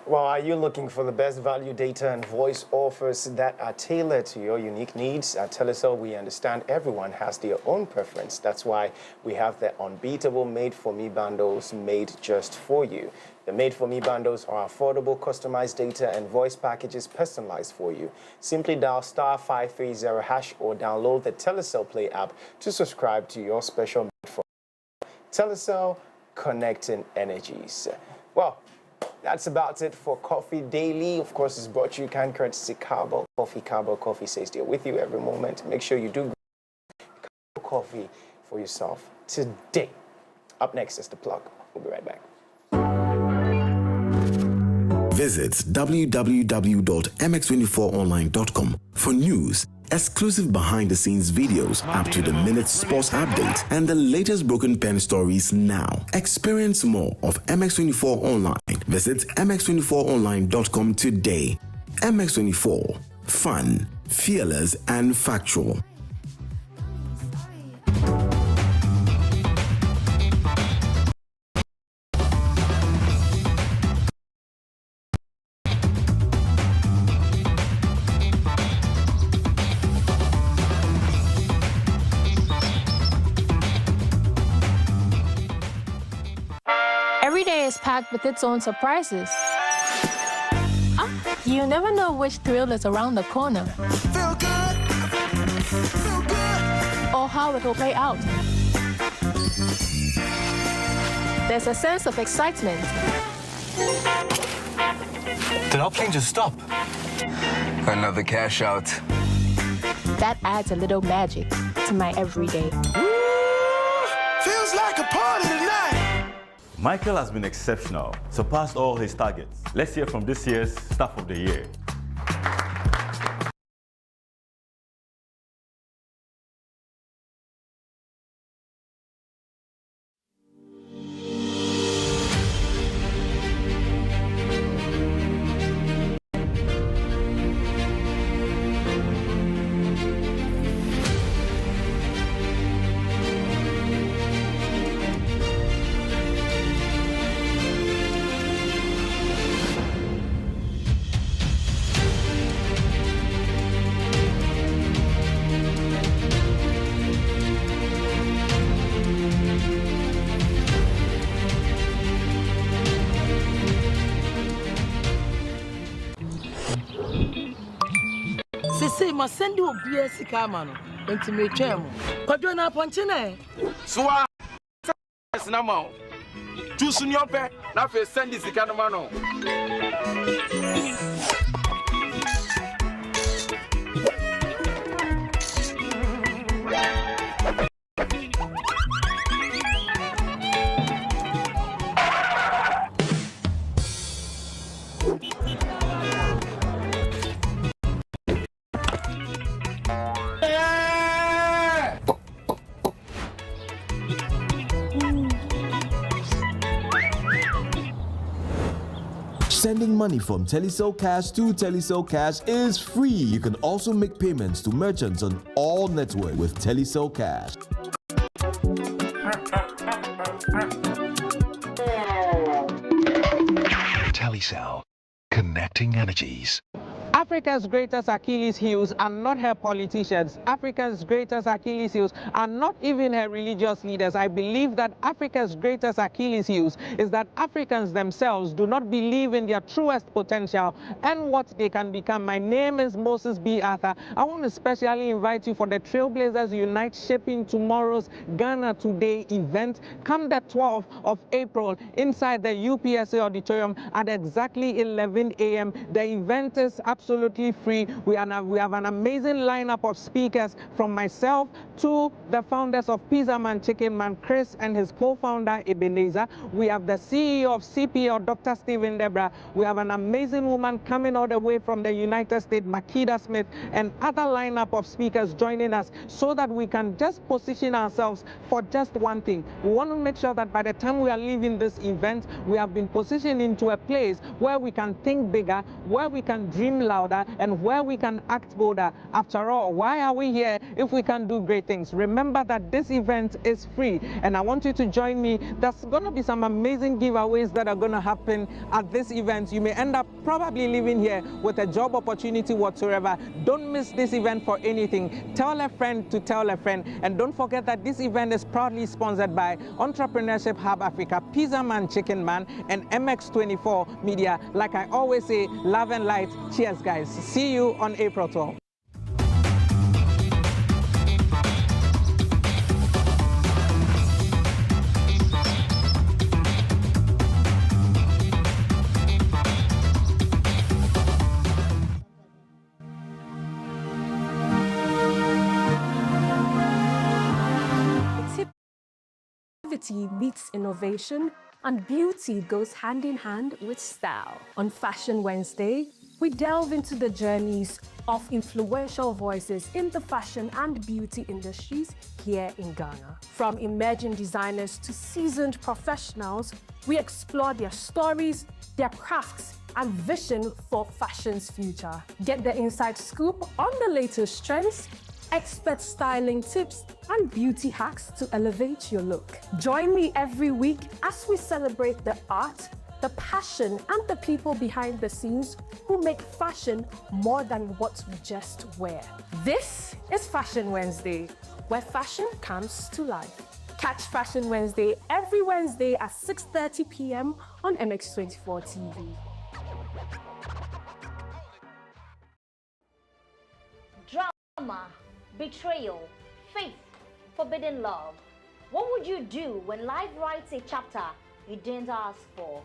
Well, are you looking for the best value data and voice offers that are tailored to your unique needs? At Telecel, we understand everyone has their own preference. That's why we have the unbeatable Made-for-Me bundles made just for you. The Made-for-Me bundles are affordable, customized data and voice packages personalized for you. Simply dial *530# or download the Telecel Play app to subscribe to your special Made-for-Me. Telecel, connecting energies. Well, that's about it for Coffee Daily. Of course, it's brought to you kind courtesy Carbo Coffee. Carbo Coffee says they're with you every moment. Make sure you do Carbo Coffee for yourself today. Up next is The Plug. We'll be right back. Visit www.mx24online.com for news, Exclusive behind-the-scenes videos, up-to-the-minute sports updates, and the latest broken pen stories now. Experience more of MX24 Online. Visit mx24online.com today. MX24. Fun, fearless, and factual. Every day is packed with its own surprises. You never know which thrill is around the corner. Feel good. Feel good. Or how it will play out. There's a sense of excitement. Did our plane just stop? Another cash out. That adds a little magic to my everyday. Feels like a party tonight. Michael has been exceptional, surpassed all his targets. Let's hear from this year's Staff of the Year. Sisi ma send you obia sika ma no enti me twa mu kwadwo na ponche na soa na ma tu su ni ope na fe send sika no ma no Sending money from Telecel Cash to Telecel Cash is free. You can also make payments to merchants on all networks with Telecel Cash. Telecel, connecting energies. Africa's greatest Achilles heels are not her politicians. Africa's greatest Achilles heels are not even her religious leaders. I believe that Africa's greatest Achilles heels is that Africans themselves do not believe in their truest potential and what they can become. My name is Moses B. Arthur. I want to specially invite you for the Trailblazers Unite Shaping Tomorrow's Ghana Today event. Come the 12th of April inside the UPSA auditorium at exactly 11 a.m. The event is absolutely free. We have an amazing lineup of speakers, from myself to the founders of Pizza Man, Chicken Man, Chris, and his co-founder Ebenezer. We have the CEO of CPL, Dr. Stephen Debra. We have an amazing woman coming all the way from the United States, Makeda Smith, and other lineup of speakers joining us so that we can just position ourselves for just one thing. We want to make sure that by the time we are leaving this event, we have been positioned into a place where we can think bigger, where we can dream louder, and where we can act bolder. After all, why are we here if we can do great things? Remember that this event is free, and I want you to join me. There's going to be some amazing giveaways that are going to happen at this event. You may end up probably living here with a job opportunity whatsoever. Don't miss this event for anything. Tell a friend to tell a friend, and don't forget that this event is proudly sponsored by Entrepreneurship Hub Africa, Pizza Man, Chicken Man, and MX24 Media. Like I always say, love and light. Cheers, guys. See you on April 12th. Creativity meets innovation, and beauty goes hand in hand with style. On Fashion Wednesday, we delve into the journeys of influential voices in the fashion and beauty industries here in Ghana. From emerging designers to seasoned professionals, we explore their stories, their crafts, and vision for fashion's future. Get the inside scoop on the latest trends, expert styling tips, and beauty hacks to elevate your look. Join me every week as we celebrate the art, the passion, and the people behind the scenes who make fashion more than what we just wear. This is Fashion Wednesday, where fashion comes to life. Catch Fashion Wednesday every Wednesday at 6:30 p.m. on MX24 TV. Drama, betrayal, faith, forbidden love. What would you do when life writes a chapter you didn't ask for?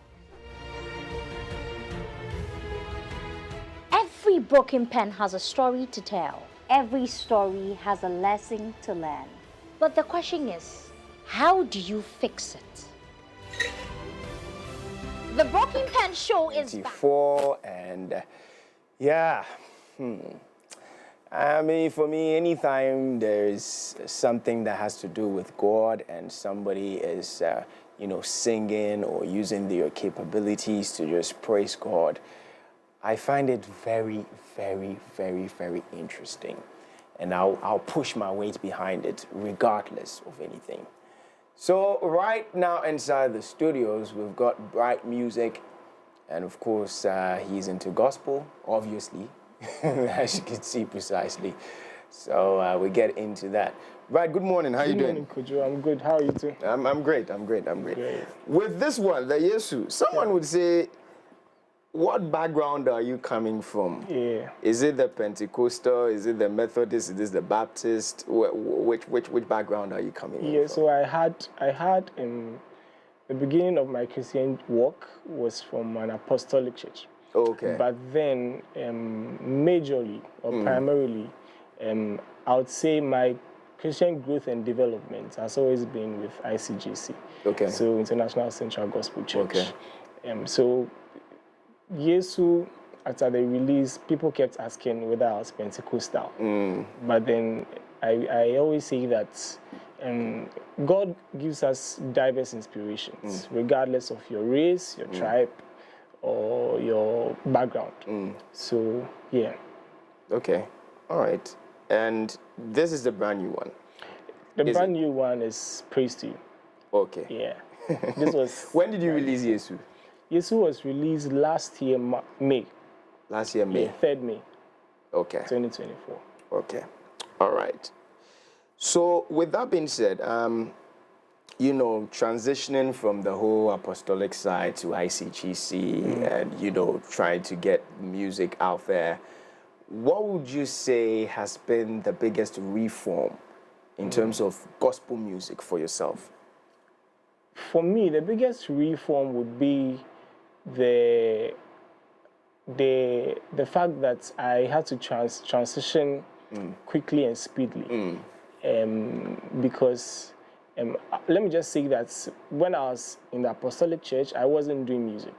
Every broken pen has a story to tell. Every story has a lesson to learn. But the question is, how do you fix it? The Broken Pen Show is back. And yeah, I mean, for me, anytime there's something that has to do with God and somebody is, singing or using their capabilities to just praise God, I find it very, very, very, very interesting. And I'll push my weight behind it regardless of anything. So right now inside the studios, we've got Bryt Music. And of course, he's into gospel, obviously, as you can see precisely. So we get into that. Bryt, good morning. How are you doing? Good morning, Kojo. I'm good. How are you too? I'm great. I'm great. With this one, the Yesu, someone would say, what background are you coming from? Yeah. Is it the Pentecostal? Is it the Methodist? Is this the Baptist? Which background are you coming from? Yeah, so I had the beginning of my Christian walk was from an apostolic church. Okay. But then majorly or primarily, I would say my Christian growth and development has always been with ICGC. Okay. So International Central Gospel Church. Okay. So Yesu, after the release, people kept asking whether I was Pentecostal. But then I always say that God gives us diverse inspirations, regardless of your race, your tribe, or your background. So, yeah. Okay. All right. And this is the brand new one? The brand new one is Praise to You. Okay. Yeah. This was... When did you release Yesu? Yesu was released last year, May. Last year, May? Yeah, 3rd May. Okay. 2024. Okay. All right. So with that being said, transitioning from the whole apostolic side to ICGC and, trying to get music out there, what would you say has been the biggest reform in terms of gospel music for yourself? For me, the biggest reform would be the fact that I had to transition quickly and speedily. Because let me just say that when I was in the apostolic church, I wasn't doing music.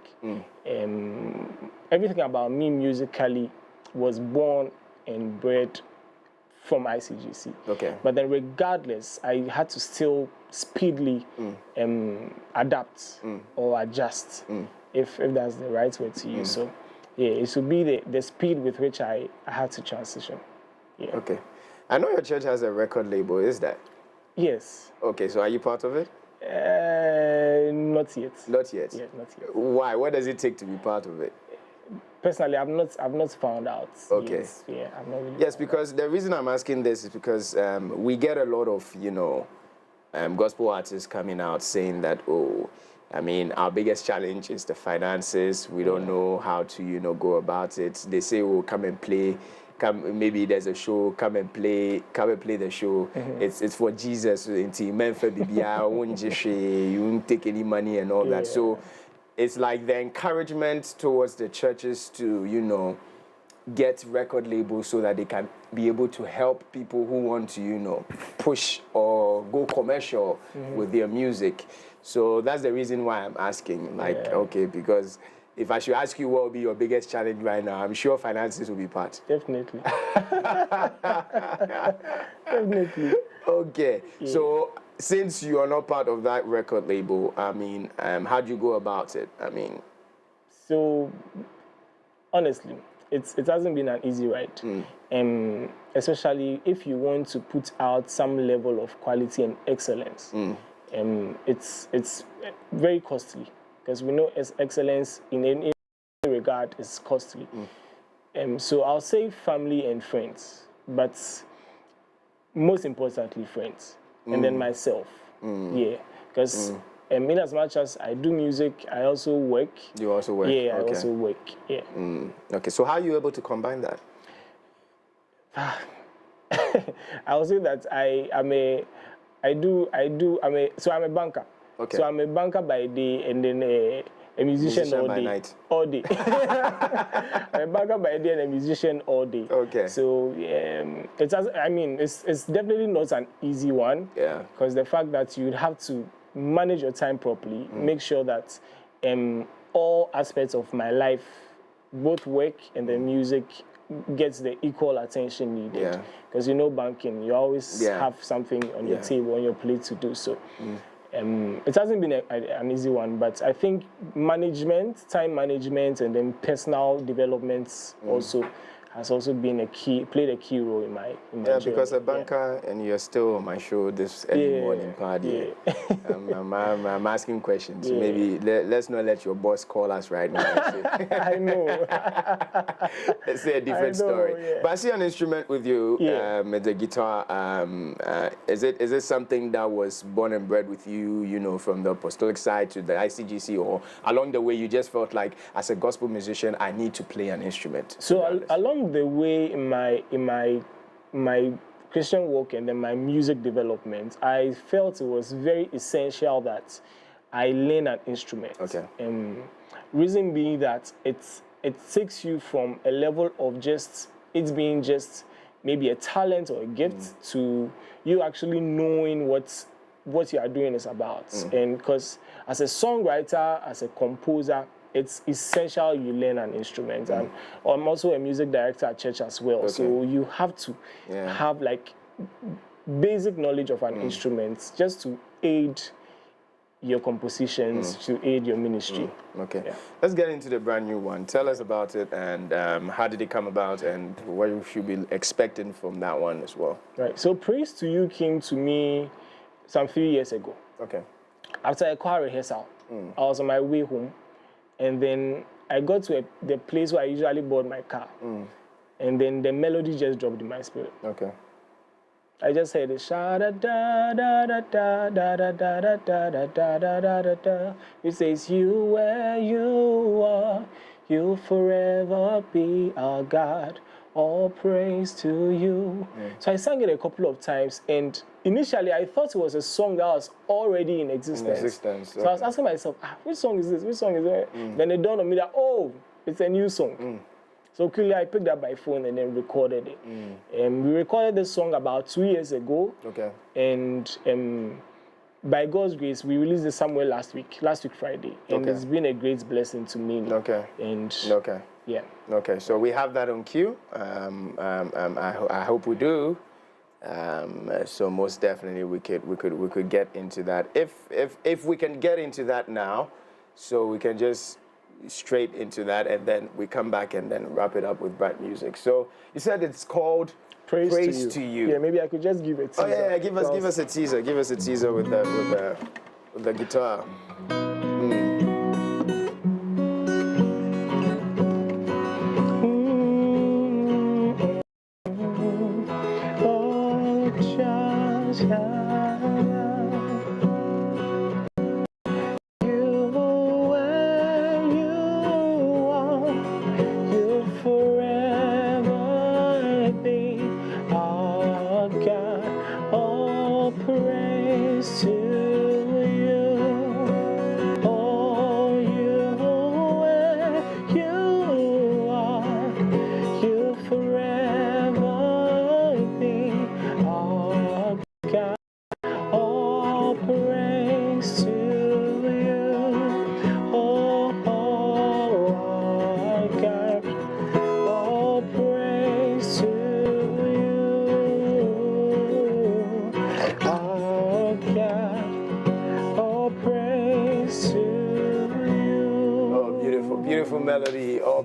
Everything about me musically was born and bred from ICGC. Okay. But then regardless, I had to still speedily adapt or adjust, if that's the right word to use. So yeah, it should be the speed with which I had to transition. Yeah. Okay. I know your church has a record label, is that? Yes. Okay, so are you part of it? Not yet. Not yet? Yeah, not yet. Why? What does it take to be part of it? Personally, I've not found out. Okay. Yes. Yeah, I've not really. Yes, because the reason I'm asking this is because we get a lot of, gospel artists coming out saying that, our biggest challenge is the finances. We don't know how to, go about it. They say, come and play. Maybe there's a show, come and play the show. It's for Jesus. You won't take any money and all that. So it's like the encouragement towards the churches to, get record labels so that they can be able to help people who want to, push or go commercial with their music. So that's the reason why I'm asking. Okay, because if I should ask you what will be your biggest challenge right now, I'm sure finances will be part. Definitely. Definitely. Okay. Yeah. So since you are not part of that record label, I mean, how do you go about it? I mean, so honestly, it hasn't been an easy ride. Especially if you want to put out some level of quality and excellence. It's very costly, because we know excellence in any regard is costly. So I'll say family and friends, but most importantly friends, and then myself. Yeah, because in as much as I do music, I also work. You also work? Yeah, okay. I also work. Yeah. Okay, so how are you able to combine that? I will say that I'm a banker. Okay. So I'm a banker by day and then a musician all by day. night. All day. I'm a banker by day and a musician all day. Okay. So it's definitely not an easy one. Yeah. Because the fact that you'd have to manage your time properly, make sure that all aspects of my life, both work and the music, gets the equal attention needed. Yeah. Because you know banking, you always have something on your table, on your plate to do so. It hasn't been an easy one, but I think management, time management, and then personal developments also has also been played a key role in my journey. Because a banker and you're still on my show this early morning party. I'm asking questions. Maybe let's not let your boss call us right now. I know. Let's say a different story. But I see an instrument with you, the guitar. Is it something that was born and bred with you, you know, from the apostolic side to the ICGC, or along the way you just felt like, as a gospel musician, I need to play an instrument? So along the way in my Christian walk and then my music development, I felt it was very essential that I learn an instrument. Okay. Reason being that it takes you from a level of just it being just maybe a talent or a gift to you actually knowing what you are doing is about. And because as a songwriter, as a composer, it's essential you learn an instrument. And I'm also a music director at church as well. Okay. So you have to have like basic knowledge of an instrument just to aid your compositions, to aid your ministry. Okay. Yeah. Let's get into the brand new one. Tell us about it, and how did it come about, and what you should be expecting from that one as well. Right. So Praise to You came to me some few years ago. Okay. After a choir rehearsal, I was on my way home. And then I got to the place where I usually board my car. And then the melody just dropped in my spirit. Okay. I just heard it, sha da da da da da da da da da da da da da da da. It says, you where you are, you'll forever be our God. All praise to you. So I sang it a couple of times, and initially I thought it was a song that was already in existence. So I was asking myself, which song is this? Which song is it? Then it dawned on me that, oh, it's a new song. So quickly I picked up my phone and then recorded it. And we recorded this song about 2 years ago. Okay. And by God's grace, we released it somewhere last week Friday. And it's been a great blessing to me. Okay. And yeah. Okay, so we have that on cue. I hope we do. So most definitely we could get into that. If we can get into that now, so we can just straight into that, and then we come back and then wrap it up with Bryt music. So you said it's called Praise to you. Yeah, maybe I could just give a teaser. Oh yeah, give us a teaser. Give us a teaser with the guitar.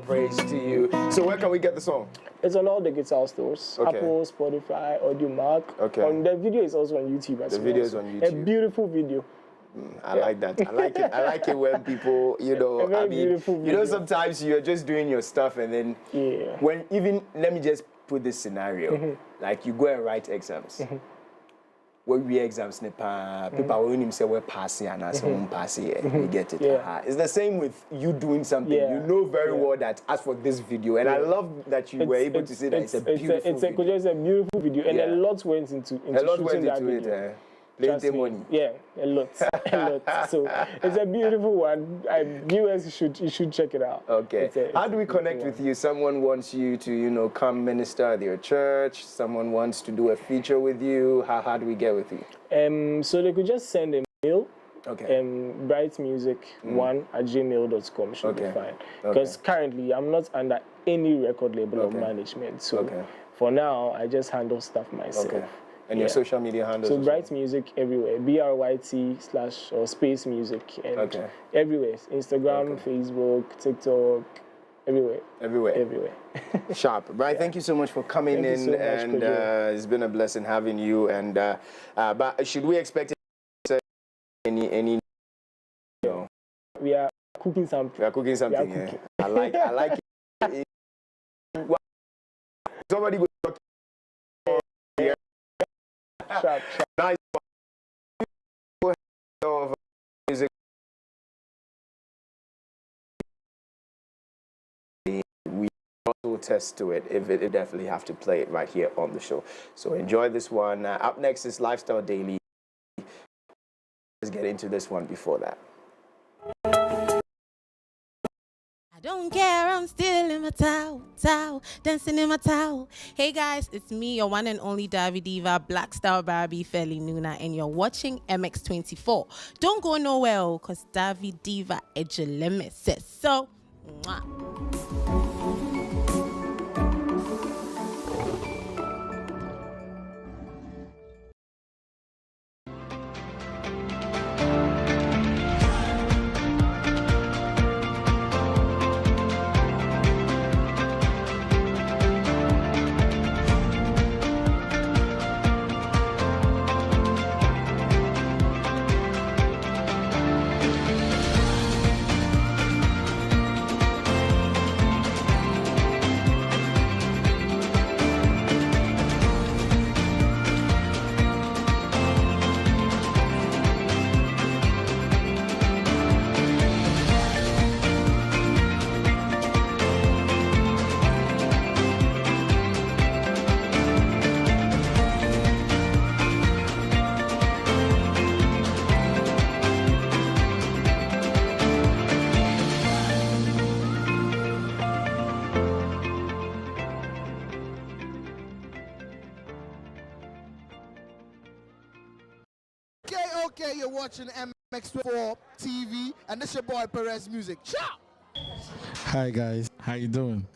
praise to you. So where can we get the song? It's on all the guitar stores. Okay. Apple, Spotify, AudioMark. Okay. The video is also on YouTube as well. The video is on YouTube. A beautiful video. I like that. I like it. I like it when people, you know, A very beautiful you video. know, sometimes you're just doing your stuff and then when even, let me just put this scenario, like you go and write exams. When we exams, people when you say we're passing and someone passing, you get it. It's the same with you doing something. You know very well that as for this video, and I love that you were able to say that it's a beautiful video. It's a beautiful video, and a lot went into shooting that video. Plenty money. Yeah, a lot. So it's a beautiful one. Viewers should check it out. Okay. How do we connect with you? Someone wants you to, you know, come minister at your church. Someone wants to do a feature with you. How do we get with you? So they could just send a mail. Okay. brightmusic1@gmail.com should be fine. Because currently I'm not under any record label of management. So for now, I just handle stuff myself. Okay. And your social media handles? So Bryt Music everywhere, BRYT/space music, and everywhere. Instagram, Facebook, TikTok, everywhere. Everywhere. Sharp. Bryt, thank you so much for coming in, so much, and it's been a blessing having you. And but should we expect any? You know? We are cooking something. I like it. Somebody will talk. Sharp. Nice. Music. We also test to it. If it definitely have to play it right here on the show. So enjoy this one. Up next is Lifestyle Daily. Let's get into this one before that. I don't care, I'm still in my towel, dancing in my towel. Hey guys, it's me, your one and only Davi Diva, Black Star Barbie, Feli Niighana, and you're watching MX24. Don't go nowhere, because Davi Diva Ejelemesis. So, mwah. Okay, you're watching MX24 TV, and this your boy Perez Music. Ciao! Hi guys, how you doing?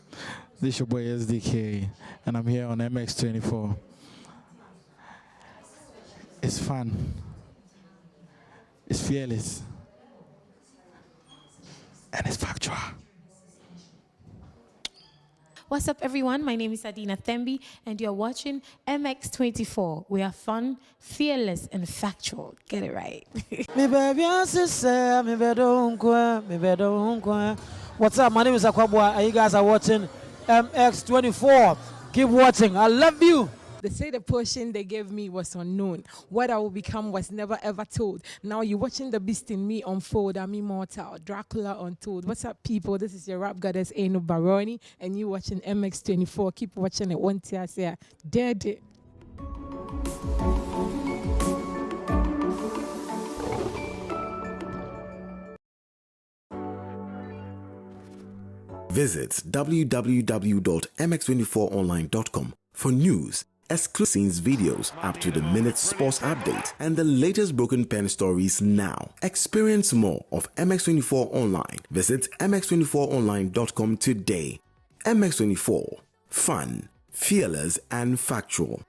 This your boy SDK, and I'm here on MX24. It's fun. It's fearless. And it's factual. What's up, everyone? My name is Adina Thembi, and you're watching MX24. We are fun, fearless, and factual. Get it right. What's up? My name is Akwabwa, and you guys are watching MX24. Keep watching. I love you. They say the portion they gave me was unknown. What I will become was never ever told. Now you're watching the beast in me unfold. I'm immortal. Dracula untold. What's up, people? This is your rap goddess, Eno Baroni, and you watching MX24. Keep watching it. One tear say, dead it. Visit www.mx24online.com for news, exclusive scenes, videos, up-to-the-minute sports updates, and the latest broken pen stories now. Experience more of MX24 Online. Visit mx24online.com today. MX24. Fun, fearless, and factual.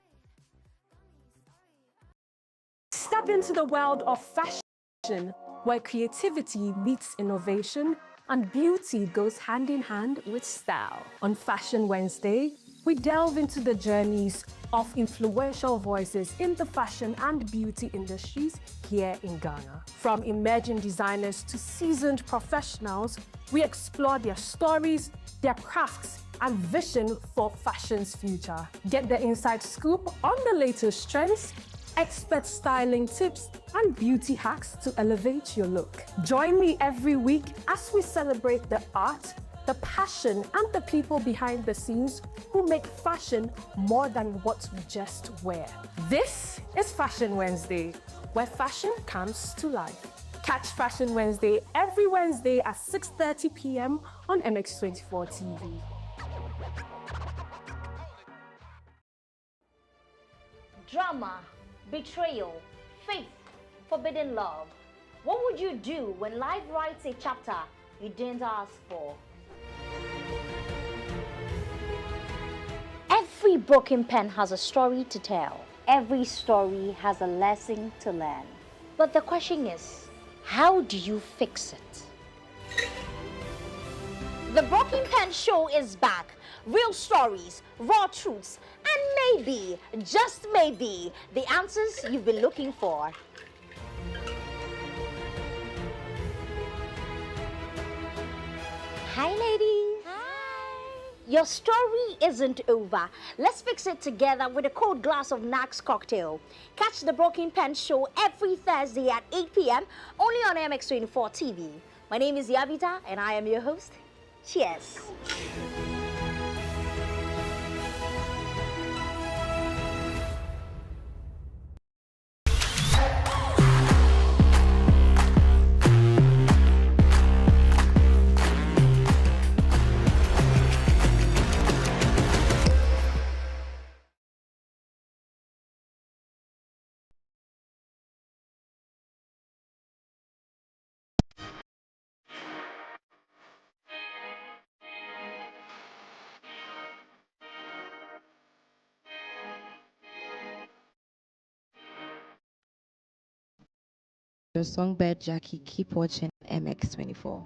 Step into the world of fashion, where creativity meets innovation and beauty goes hand in hand with style. On Fashion Wednesday, we delve into the journeys of influential voices in the fashion and beauty industries here in Ghana. From emerging designers to seasoned professionals, we explore their stories, their crafts, and vision for fashion's future. Get the inside scoop on the latest trends, expert styling tips, and beauty hacks to elevate your look. Join me every week as we celebrate the art, the passion, and the people behind the scenes who make fashion more than what we just wear. This is Fashion Wednesday, where fashion comes to life. Catch Fashion Wednesday every Wednesday at 6:30 p.m. on MX24 TV. Drama, betrayal, faith, forbidden love. What would you do when life writes a chapter you didn't ask for? Every broken pen has a story to tell. Every story has a lesson to learn. But the question is, how do you fix it? The Broken Pen Show is back. Real stories, raw truths, and maybe, just maybe, the answers you've been looking for. Hi, ladies. Hi. Your story isn't over. Let's fix it together with a cold glass of Nax cocktail. Catch the Broken Pen Show every Thursday at 8 p.m. only on MX24 TV. My name is Yavita, and I am your host. Cheers. Your songbird Jackie, keep watching MX24.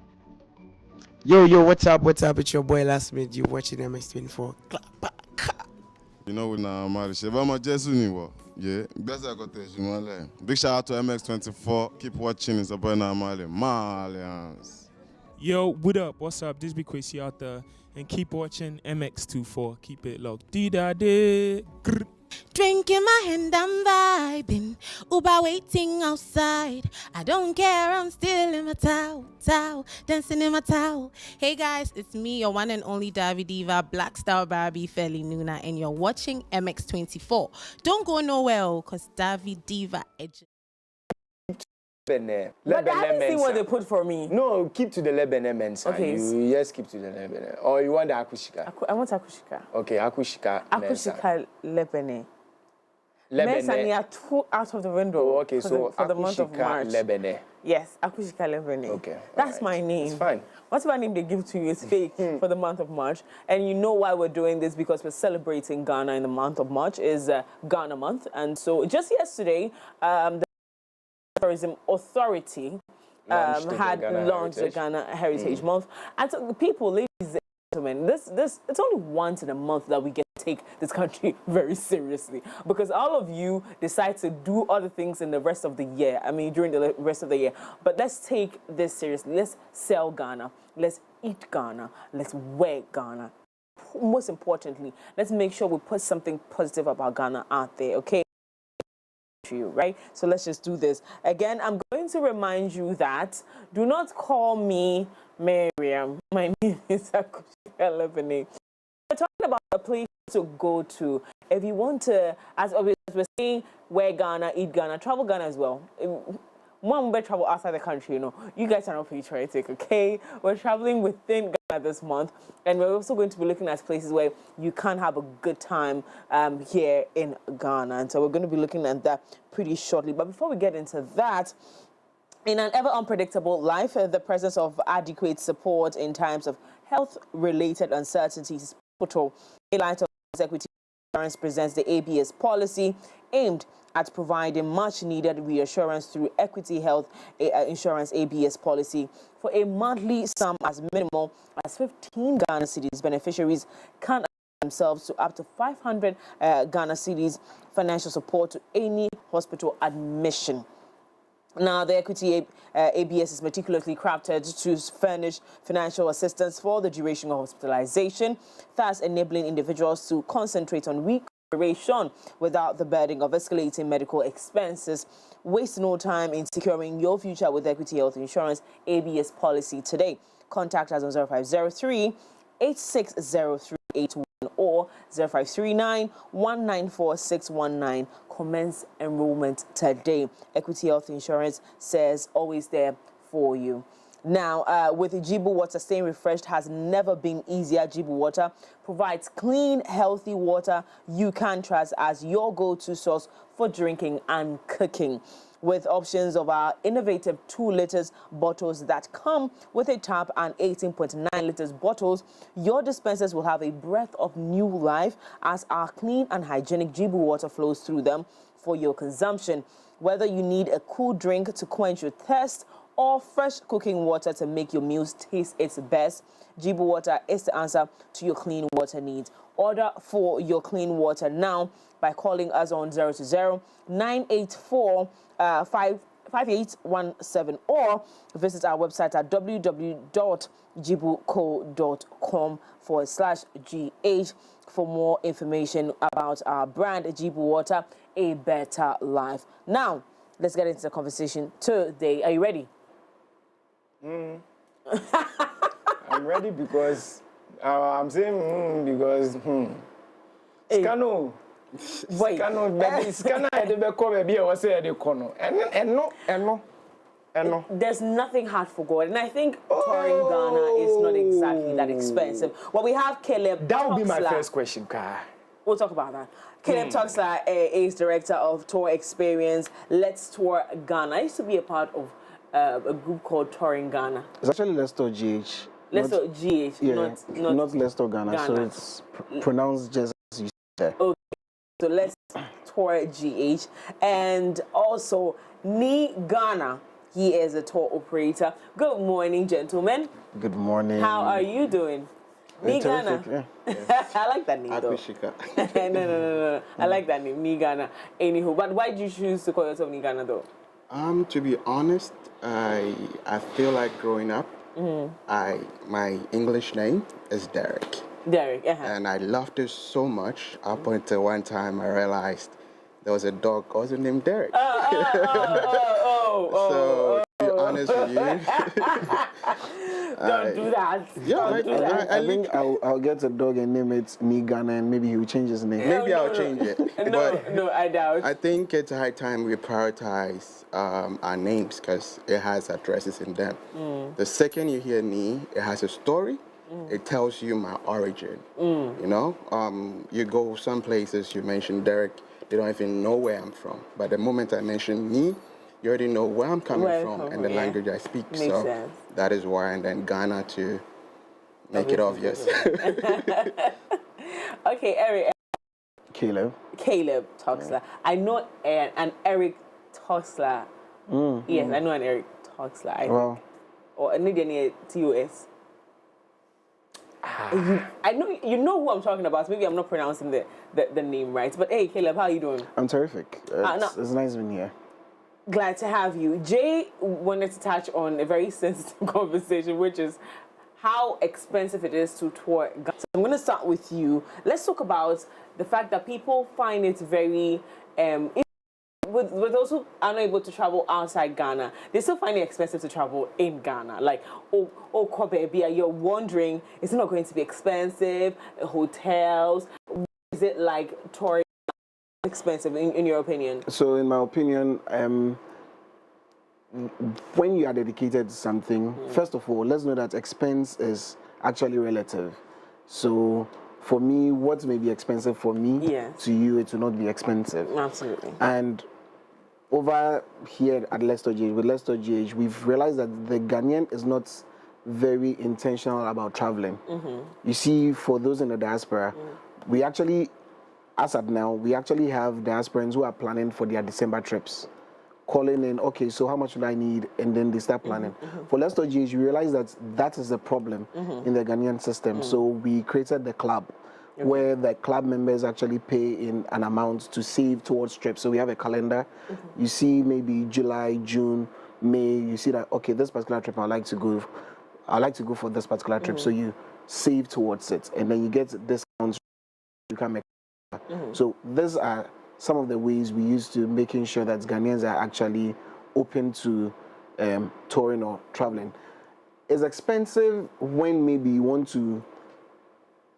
Yo, what's up? It's your boy Last Minute. You watching MX24. You know, when I'm out of yeah, best I got this. Big shout out to MX24. Keep watching. It's a boy Malians. Yo, what up? What's up? This be Kwesi out there. And keep watching MX24. Keep it locked. D-da-day. Drinking my hand, I'm vibing. Uber waiting outside. I don't care, I'm still in my towel, dancing in my towel. Hey guys, it's me, your one and only Davi Diva, Black Star Barbie Feli Niighana, and you're watching MX24. Don't go nowhere, because Davi Diva edge. But I haven't seen what they put for me. No, keep to the Lebanon. Okay. You just keep to the Lebanon. Or you want the Akushika? I want Akushika. Okay, Akushika. Akushika Lebanon. Lebanon are two out of the window. Oh, okay, so for the month of March. Lebanon. Yes, Akushika Lebanon. Okay. That's my name. It's fine. Whatever name they give to you is fake for the month of March. And you know why we're doing this, because we're celebrating Ghana in the month of March. Is Ghana month. And so just yesterday, the Tourism Authority had launched the Ghana Heritage Month. And so the people, ladies and gentlemen, it's only once in a month that we get to take this country very seriously, because all of you decide to do other things in the rest of the year. I mean, during the rest of the year. But let's take this seriously. Let's sell Ghana. Let's eat Ghana. Let's wear Ghana. Most importantly, let's make sure we put something positive about Ghana out there, okay? You, right? So let's just do this. Again, I'm going to remind you that do not call me Miriam. My name is Akushika Lebanon. We're talking about a place to go to. If you want to, as we're saying, wear Ghana, eat Ghana, travel Ghana as well. One better travel outside the country, you know. You guys are not patriotic, okay? We're traveling within Ghana this month, and we're also going to be looking at places where you can have a good time here in Ghana. And so we're going to be looking at that pretty shortly. But before we get into that, in an ever unpredictable life, the presence of adequate support in times of health-related uncertainties is pivotal in light of equity Insurance presents the ABS policy aimed at providing much-needed reassurance through Equity Health Insurance ABS policy. For a monthly sum as minimal as 15 Ghana cedis, beneficiaries can themselves to up to 500 Ghana cedis financial support to any hospital admission. Now, the Equity ABS is meticulously crafted to furnish financial assistance for the duration of hospitalization, thus enabling individuals to concentrate on recuperation without the burden of escalating medical expenses. Waste no time in securing your future with Equity Health Insurance ABS policy today. Contact us on 0503 860381 or 0539 194 619. Commence enrollment today. Equity Health Insurance says always there for you. Now, with Jibu Water, staying refreshed has never been easier. Jibu Water provides clean, healthy water you can trust as your go-to source for drinking and cooking. With options of our innovative 2 liters bottles that come with a tap and 18.9 liters bottles, your dispensers will have a breath of new life as our clean and hygienic Jibu water flows through them for your consumption. Whether you need a cool drink to quench your thirst or fresh cooking water to make your meals taste its best, Jibu water is the answer to your clean water needs. Order for your clean water now by calling us on 020-984 5817 or visit our website at www.jibuco.com/GH for more information about our brand Jibu Water, a better life. Now, let's get into the conversation today. Are you ready? I'm ready because I'm saying because Scano. Wait. There's nothing hard for God, and I think touring Ghana is not exactly that expensive. Well, we have Caleb. That would be my Toxla. first question, Kai. We'll talk about that. Caleb Toxla is director of tour experience. Let's Tour Ghana. I used to be a part of a group called Touring Ghana. It's actually Let's Tour GH. Let's Tour GH, Yeah, not Let's Tour Ghana. So it's pronounced just as you said. Okay. So Let's Tour GH, and also Niighana. He is a tour operator. Good morning, gentlemen. Good morning. How are you doing? Niighana. Yeah. I like that name though. No. I like that name, Niighana. Anywho, but why did you choose to call yourself Niighana though? To be honest, I feel like growing up, my English name is Derek. Derek, and I loved it so much up until one time I realized there was a dog also named Derek. So to be honest with you, don't do that. Yeah, I think I'll get a dog and name it Niighana, and maybe he will change his name. Maybe I'll change it. No, I doubt. I think it's high time we prioritize our names because it has addresses in them. The second you hear Ni, it has a story. It tells you my origin. You know, you go some places, you mention Derek, they don't even know where I'm from. But the moment I mention Ni, you already know where I'm coming from and the language I speak. Makes so sense. that is why, and then Ghana to make it obvious. Okay, Eric. Caleb Toxla. Yeah. I know an Eric Toxla. Yes, I know an Eric Toxla. Well, or a Niighana TOS. I know you know who I'm talking about. So maybe I'm not pronouncing the name right. But hey, Caleb, how are you doing? I'm terrific. It's nice being here. Glad to have you. Jay wanted to touch on a very sensitive conversation, which is how expensive it is to tour Ghana. So I'm going to start with you. Let's talk about the fact that people find it very, with those who are not able to travel outside Ghana, they still find it expensive to travel in Ghana. Like, baby, you're wondering, is it not going to be expensive? Hotels? Is it like touring expensive in your opinion? So in my opinion, when you are dedicated to something, first of all, let's know that expense is actually relative. So for me, what may be expensive for me, to you, it will not be expensive. Absolutely. And over here at Let's Tour GH, with Let's Tour GH, we've realized that the Ghanaian is not very intentional about traveling. You see, for those in the diaspora, we actually as at now, we actually have diasporans who are planning for their December trips, calling in, okay, so how much will I need? And then they start planning. For Leicester GH, we realized that that is the problem in the Ghanaian system. So we created the club, where the club members actually pay in an amount to save towards trips. So we have a calendar. You see maybe July, June, May, you see that, okay, this particular trip I'd like to go for this particular trip. So you save towards it, and then you get discounts. You can make. So these are some of the ways we use to making sure that Ghanaians are actually open to touring or traveling. It's expensive when maybe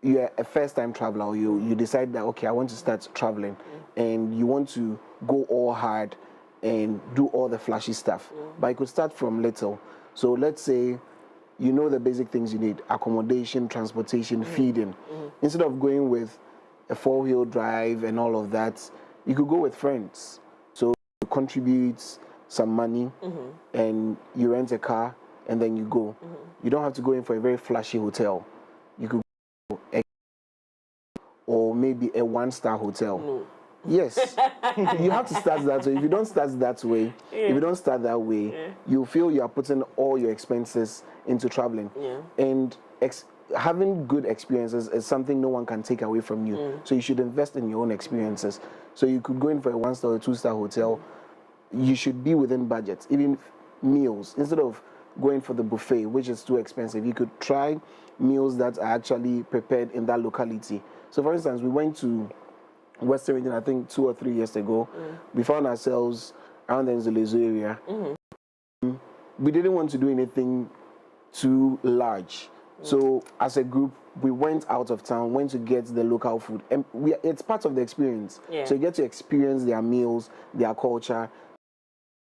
you're a first-time traveler, or you decide that, okay, I want to start traveling, and you want to go all hard and do all the flashy stuff. But you could start from little. So let's say you know the basic things you need: accommodation, transportation, feeding. Instead of going with a 4-wheel drive and all of that, you could go with friends. So you contribute some money and you rent a car and then you go. You don't have to go in for a very flashy hotel. You could go or maybe a 1-star hotel. Yes, you have to start that way. If you don't start that way, you feel you are putting all your expenses into traveling. And having good experiences is something no one can take away from you. So you should invest in your own experiences. So you could go in for a 1-star or 2-star hotel. You should be within budget. Even meals, instead of going for the buffet, which is too expensive, you could try meals that are actually prepared in that locality. So for instance, we went to Western Region, I think 2 or 3 years ago. We found ourselves around the Nzulezu area. We didn't want to do anything too large. So as a group, we went out of town, went to get the local food. And it's part of the experience. So you get to experience their meals, their culture,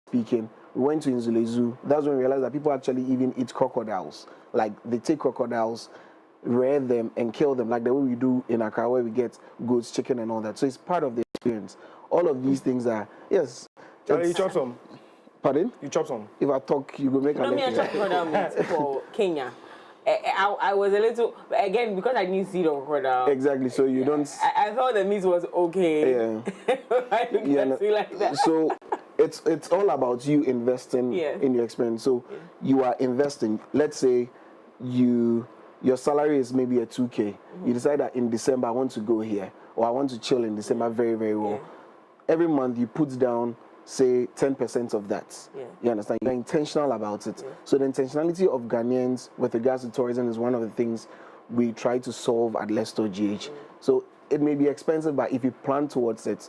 speaking. We went to Nzulezu. That's when we realized that people actually even eat crocodiles. Like, they take crocodiles, rear them, and kill them, like the way we do in Accra, where we get goats, chicken, and all that. So it's part of the experience. All of these things are, yes. You chop some? Pardon? You chop some? If I talk, you go make a No, me, I chop crocodile meat for Kenya. I was a little, again, because I didn't see the crocodile. Exactly, so you don't... I thought the meat was okay. Yeah. I didn't see like that. So it's all about you investing in your experience. So you are investing. Let's say your salary is maybe a 2K. You decide that in December I want to go here, or I want to chill in December very, very well. Every month you put down, say, 10% of that. You understand? You're intentional about it. So the intentionality of Ghanaians with regards to tourism is one of the things we try to solve at Leicester GH. So it may be expensive, but if you plan towards it,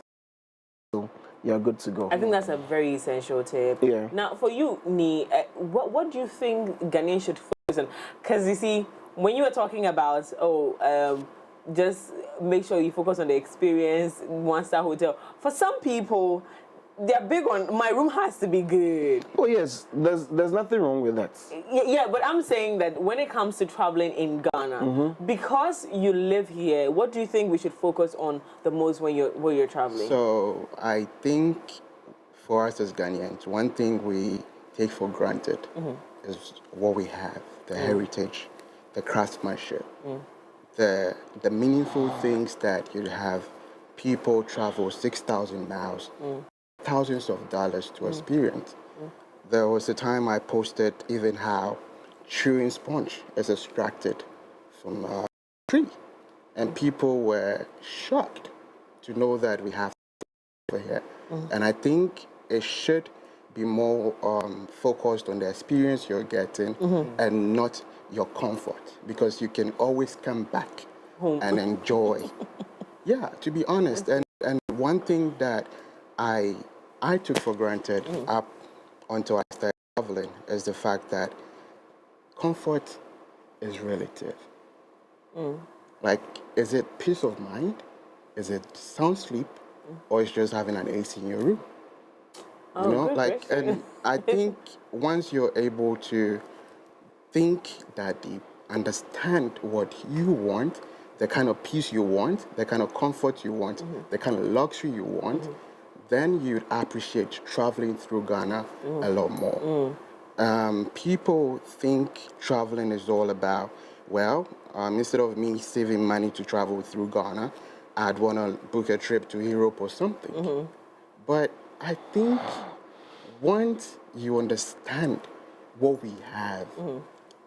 you're good to go. I think that's a very essential tip. Now, for you, Ni, what do you think Ghanaians should focus on? Because you see, when you were talking about, just make sure you focus on the experience, 1-star hotel. For some people, they're big on, my room has to be good. Oh yes, there's nothing wrong with that. Yeah, but I'm saying that when it comes to traveling in Ghana, because you live here, what do you think we should focus on the most when you're traveling? So I think for us as Ghanaians, one thing we take for granted is what we have, the heritage, the craftsmanship, the meaningful things that you have. People travel 6,000 miles, thousands of dollars to experience. There was a time I posted even how chewing sponge is extracted from a tree, and people were shocked to know that we have over here. And I think it should be more focused on the experience you're getting and not your comfort, because you can always come back and enjoy. Yeah, to be honest. And one thing that I took for granted up until I started traveling is the fact that comfort is relative. Like, is it peace of mind? Is it sound sleep? Or is just having an AC in your room? You know, like, and I think once you're able to think that deep, understand what you want, the kind of peace you want, the kind of comfort you want, the kind of luxury you want, then you'd appreciate traveling through Ghana a lot more. People think traveling is all about, well, instead of me saving money to travel through Ghana, I'd want to book a trip to Europe or something. But I think once you understand what we have,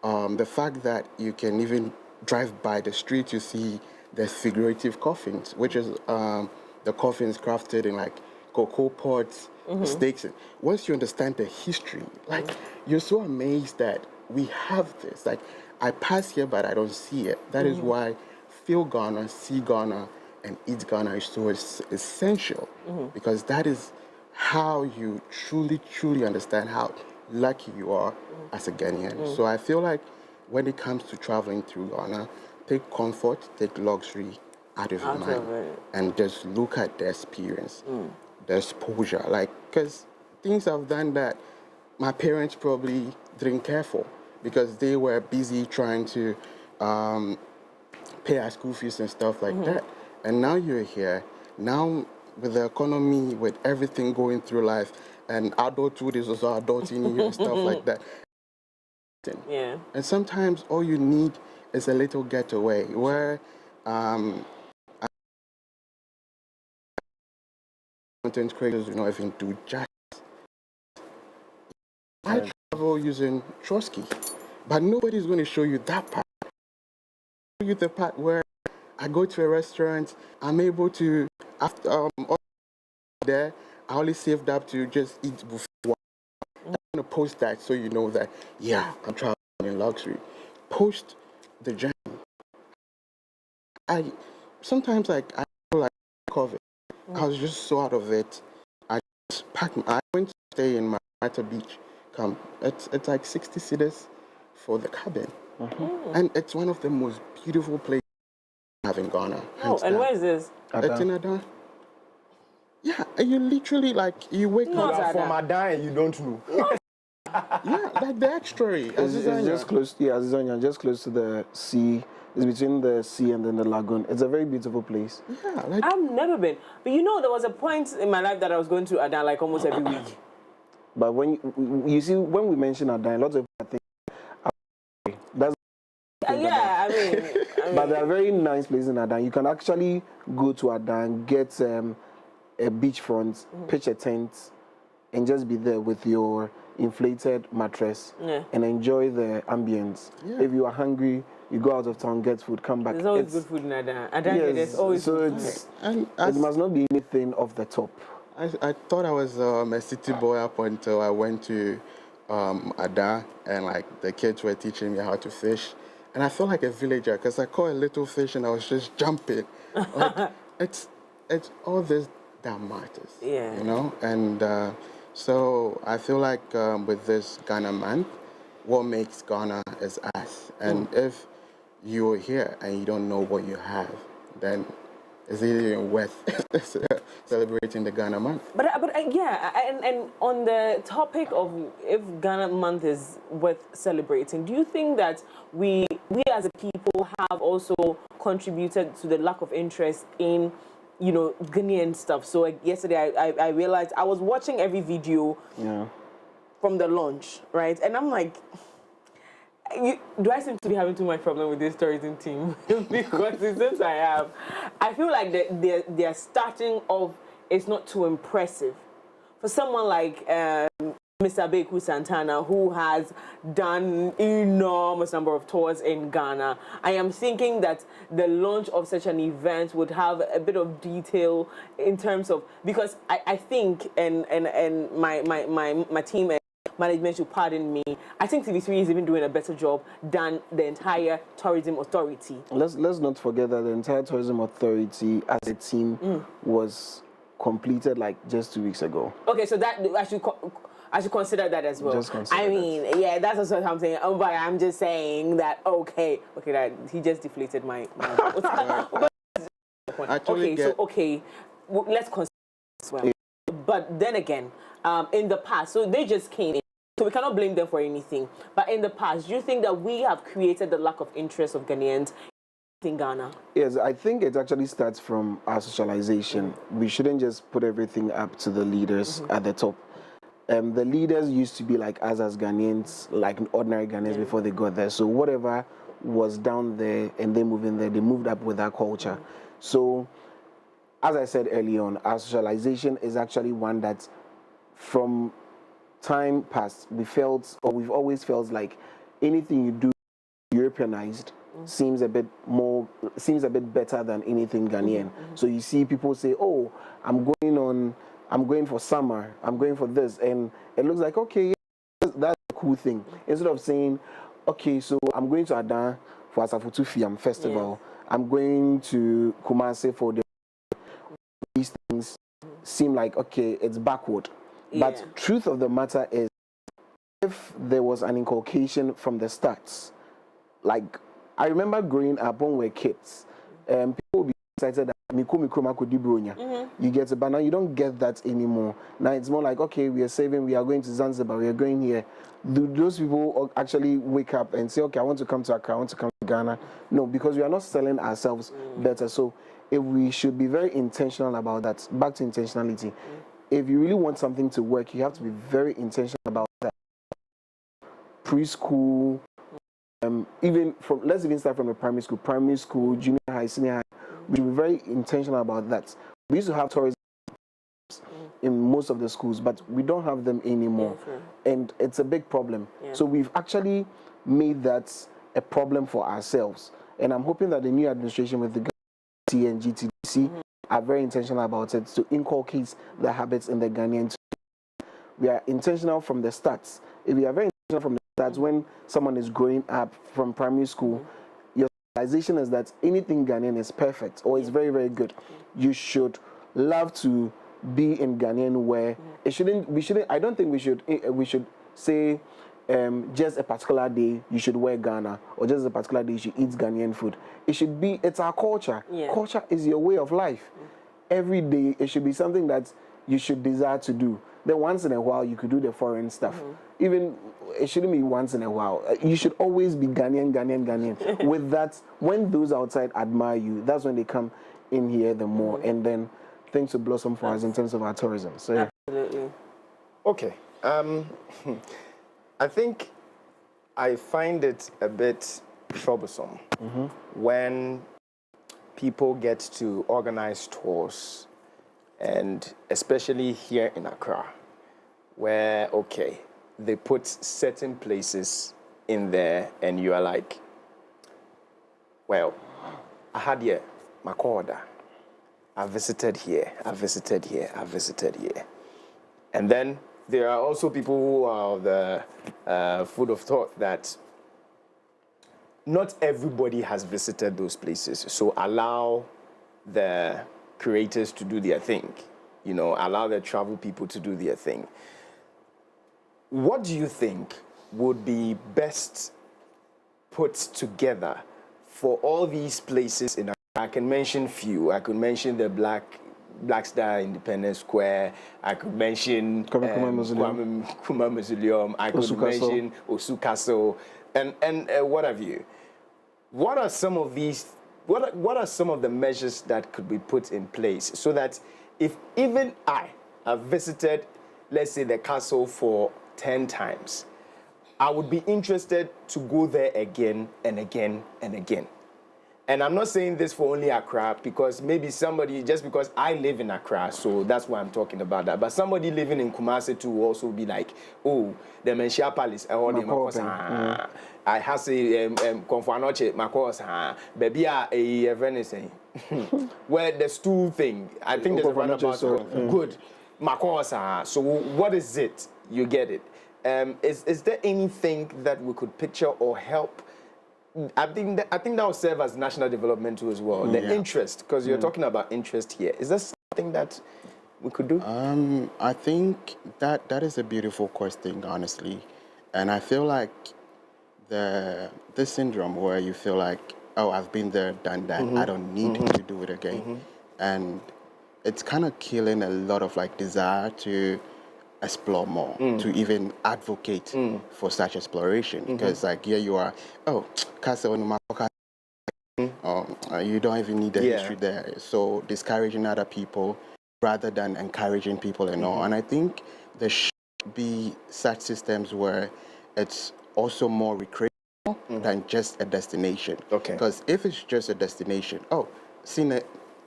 the fact that you can even drive by the street, you see the figurative coffins, which is the coffins crafted in like cocoa pots, stakes. Once you understand the history, like you're so amazed that we have this. Like I pass here, but I don't see it. That is why feel Ghana, see Ghana, and eat Ghana is so essential, because that is how you truly understand how lucky you are as a Ghanaian. So I feel like when it comes to traveling through Ghana, take comfort, take luxury out of your mind, and just look at the experience, the exposure. Like, because things I've done that my parents probably didn't care for because they were busy trying to pay our school fees and stuff like that. And now you're here. Now with the economy, with everything going through life, and adulthood is also adulting you and stuff like that. Yeah. And sometimes all you need is a little getaway where content creators do not even do justice. I travel using Trotsky, but nobody's going to show you that part. Show you the part where I go to a restaurant, I'm able to, after there, I only saved up to just eat buffet. I'm going to post that so you know that, yeah, I'm traveling in luxury. Post the journey. Sometimes I feel like COVID. I was just so out of it. I just packed. I went to stay in my Beach camp. It's like 60 cedis for the cabin, and it's one of the most beautiful places I have in Ghana. Oh, and where is this? It's in Adan. Yeah, you literally like you wake up from Adan and you don't know. Yeah, like the estuary. It's just close. Yeah, Azizania, just close to the sea. It's between the sea and then the lagoon. It's a very beautiful place. Yeah, like I've never been, but you know, there was a point in my life that I was going to Adan like almost every week. But when you see, when we mention Adan, lots of people think that's. Yeah, I mean, but there are very nice places in Adan. You can actually go to Adan, get a beachfront, pitch a tent, and just be there with your inflated mattress and enjoy the ambience. Yeah. If you are hungry, you go out of town, get food, come back. There's always good food in Adan. There's always good food. It must not be anything off the top. I thought I was a city boy up until I went to Adan, and like the kids were teaching me how to fish. And I felt like a villager because I caught a little fish and I was just jumping. Like, it's all this that matters, you know? And so I feel like with this Ghana month, what makes Ghana is us. And if you're here and you don't know what you have, then it's even worth celebrating the Ghana month. But yeah, and on the topic of if Ghana month is worth celebrating, do you think that we as a people have also contributed to the lack of interest in, you know, Ghanaian stuff? So like yesterday I realized I was watching every video from the launch, right? And I'm like, do I seem to be having too much problem with this tourism team? Because since I have, I feel like their starting off is not too impressive. For someone like Mr. Beku Santana, who has done enormous number of tours in Ghana, I am thinking that the launch of such an event would have a bit of detail in terms of, because I think, and my team and management should pardon me, I think TV3 is even doing a better job than the entire tourism authority. Let's not forget that the entire tourism authority as a team was completed like just 2 weeks ago. Okay, so that I should consider that as well. Just consider I mean, yeah, that's also something. Oh, but I'm just saying that. Okay, that he just deflated my. Let's consider as well. But then again, in the past, so they just came in. So we cannot blame them for anything. But in the past, do you think that we have created the lack of interest of Ghanaians in Ghana? Yes, I think it actually starts from our socialization. We shouldn't just put everything up to the leaders at the top. The leaders used to be like us as Ghanaians, like ordinary Ghanaians before they got there. So whatever was down there and they moved in there, they moved up with that culture. So as I said early on, our socialization is actually one that from time past we've always felt like anything you do Europeanized seems a bit better than anything Ghanaian. So you see people say, oh, I'm going for summer, I'm going for this, and it looks like, okay, yeah, that's a cool thing. Instead of saying, okay, so I'm going to Adan for Asafutu Fiam Festival, I'm going to Kumasi for these things seem like, okay, it's backward. But truth of the matter is, if there was an inculcation from the starts, like I remember growing up when we were kids, people would be excited that you get it, but now you don't get that anymore. Now it's more like, okay, we are saving, we are going to Zanzibar, we are going here. Do those people actually wake up and say, okay, I want to come to Accra, I want to come to Ghana? No, because we are not selling ourselves better. So if we should be very intentional about that, back to intentionality. If you really want something to work, you have to be very intentional about that. Preschool, let's even start from the primary school, junior high, senior high. We should be very intentional about that. We used to have tourism in most of the schools, but we don't have them anymore, and it's a big problem. So we've actually made that a problem for ourselves, and I'm hoping that the new administration with the GT and GTDC are very intentional about it to inculcate the habits in the Ghanaian. We are intentional from the starts. If we are very intentional from the starts, when someone is growing up from primary school, your realization is that anything Ghanaian is perfect or is very, very good. You should love to be in Ghanaian where it shouldn't. I don't think we should say just a particular day you should wear Ghana, or just a particular day you should eat Ghanaian food. It should be, it's our culture. Culture is your way of life. Every day it should be something that you should desire to do. Then once in a while you could do the foreign stuff. Even it shouldn't be once in a while. You should always be Ghanaian. With that, when those outside admire you, that's when they come in here the more, and then things will blossom for us in terms of our tourism. So yeah. Absolutely. Okay. I think I find it a bit troublesome when people get to organize tours, and especially here in Accra, where, okay, they put certain places in there and you are like, well, I had here, Makoda, I visited here, I visited here, I visited here. And then there are also people who are of the food of thought that not everybody has visited those places. So allow the creators to do their thing, you know, allow the travel people to do their thing. What do you think would be best put together for all these places in Accra? I can mention few. I could mention the Black Star Independence Square. I could mention Kuma Mausoleum. I could mention Osu Castle, and what have you. What are some of these? What are some of the measures that could be put in place so that if even I have visited, let's say, the castle for 10 times, I would be interested to go there again and again and again. And I'm not saying this for only Accra, because maybe somebody, just because I live in Accra, so that's why I'm talking about that. But somebody living in Kumasi too will also be like, oh, the Menchia Palace, I have say, Konfuanoche, Makos, baby, a venison. Where the stool thing, I think there's a roundabout. Good. Makos, so what is it? You get it. Is there anything that we could picture or help? I think that will serve as national development too as well. The interest, because you're talking about interest here. Is there something that we could do? I think that is a beautiful question, honestly, and I feel like this syndrome where you feel like, oh, I've been there, done that. I don't need to do it again, and it's kind of killing a lot of like desire to explore more, to even advocate for such exploration, because like here you are, oh, Castle you don't even need the history there, so discouraging other people rather than encouraging people and all. And I think there should be such systems where it's also more recreational than just a destination. Because if it's just a destination, oh, seen it,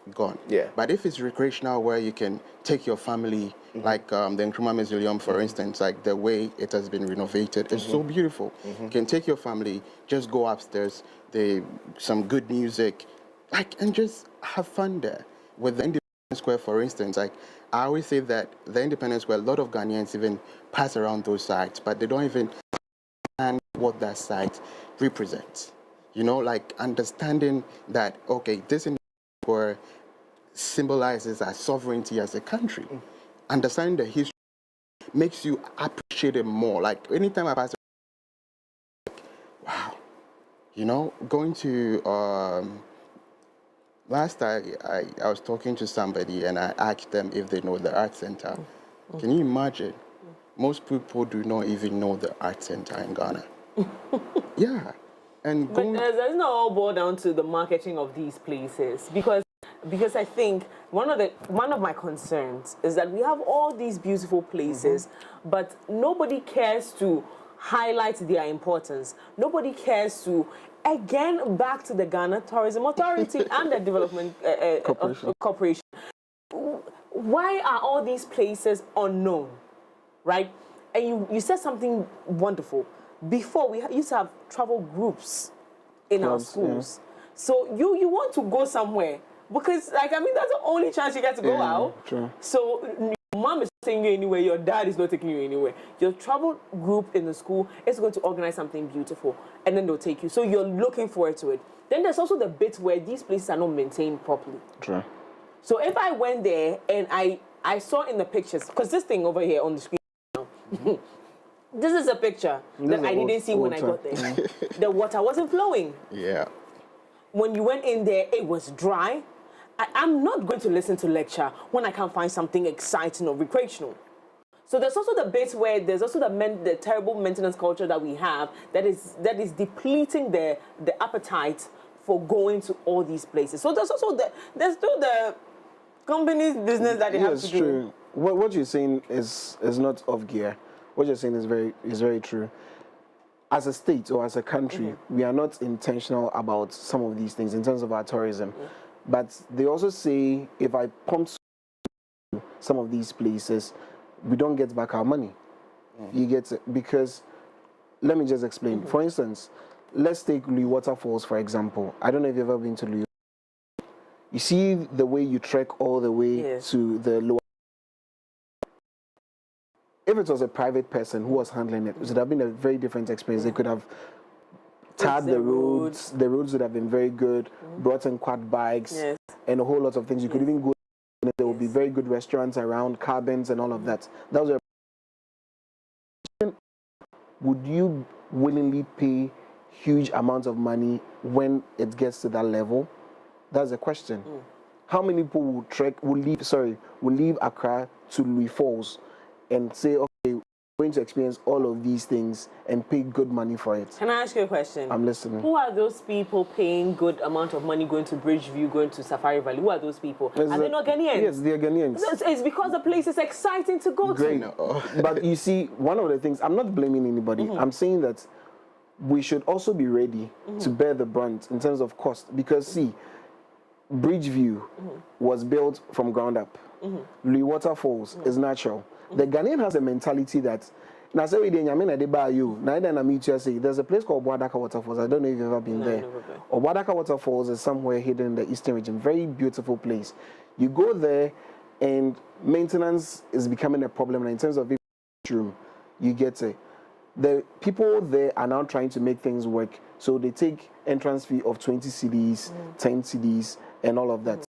gone. Yeah. But if it's recreational where you can take your family, like the Nkrumah Mausoleum, for instance, like the way it has been renovated, it's so beautiful. You can take your family, just go upstairs, some good music, and just have fun there. With the Independence Square, for instance, I always say that the Independence Square, a lot of Ghanaians even pass around those sites, but they don't even understand what that site represents. Understanding that, okay, this Independence Square symbolizes our sovereignty as a country. Understanding the history makes you appreciate it more. Like, anytime I pass, wow, going to, last I was talking to somebody and I asked them if they know the art center. Can you imagine? Most people do not even know the art center in Ghana. Yeah. But doesn't it all boil down to the marketing of these places? Because I think one of my concerns is that we have all these beautiful places, but nobody cares to highlight their importance. Nobody cares to, again, back to the Ghana Tourism Authority and the Development Corporation. Why are all these places unknown, right? And you said something wonderful. Before, we used to have travel groups in our schools. Yeah. So you want to go somewhere because, that's the only chance you get to go out. True. So your mom is not taking you anywhere, your dad is not taking you anywhere. Your travel group in the school is going to organize something beautiful, and then they'll take you. So you're looking forward to it. Then there's also the bit where these places are not maintained properly. True. So if I went there and I saw in the pictures, because this thing over here on the screen now, this is a picture that I didn't see when I got there. The water wasn't flowing. Yeah. When you went in there, it was dry. I'm not going to listen to lecture when I can't find something exciting or recreational. So there's also the bit where there's also the terrible maintenance culture that we have that is depleting the appetite for going to all these places. So there's also there's still the company's business that they have to do. Yes, true. What you're saying is not off gear. What you're saying is very true. As a state or as a country, we are not intentional about some of these things in terms of our tourism. But they also say if I pump some of these places, we don't get back our money. You get it? Because, let me just explain. For instance, let's take Louis Waterfalls, for example. I don't know if you've ever been to Louis. You see the way you trek all the way to the lower. If it was a private person who was handling it, it would have been a very different experience. They could have tarred the roads. The roads would have been very good, brought in quad bikes, and a whole lot of things. You could even go, there would be very good restaurants around, cabins and all of that. That was would you willingly pay huge amounts of money when it gets to that level? That's the question. How many people will leave Accra to Louis Falls and say, okay, we're going to experience all of these things and pay good money for it? Can I ask you a question? I'm listening. Who are those people paying good amount of money going to Bridgeview, going to Safari Valley? Who are those people? Are they not Ghanaians? Yes, they're Ghanaians. It's because the place is exciting to go to. But you see, one of the things, I'm not blaming anybody. I'm saying that we should also be ready to bear the brunt in terms of cost. Because see, Bridgeview was built from ground up. Louis Waterfalls is natural. The Ghanaian has a mentality that there's a place called Obwadaka Waterfalls. I don't know if you've ever been there. Obwadaka Waterfalls is somewhere hidden in the eastern region. Very beautiful place. You go there and maintenance is becoming a problem. And in terms of room, you get it. The people there are now trying to make things work. So they take entrance fee of 20 cedis, 10 cedis, and all of that.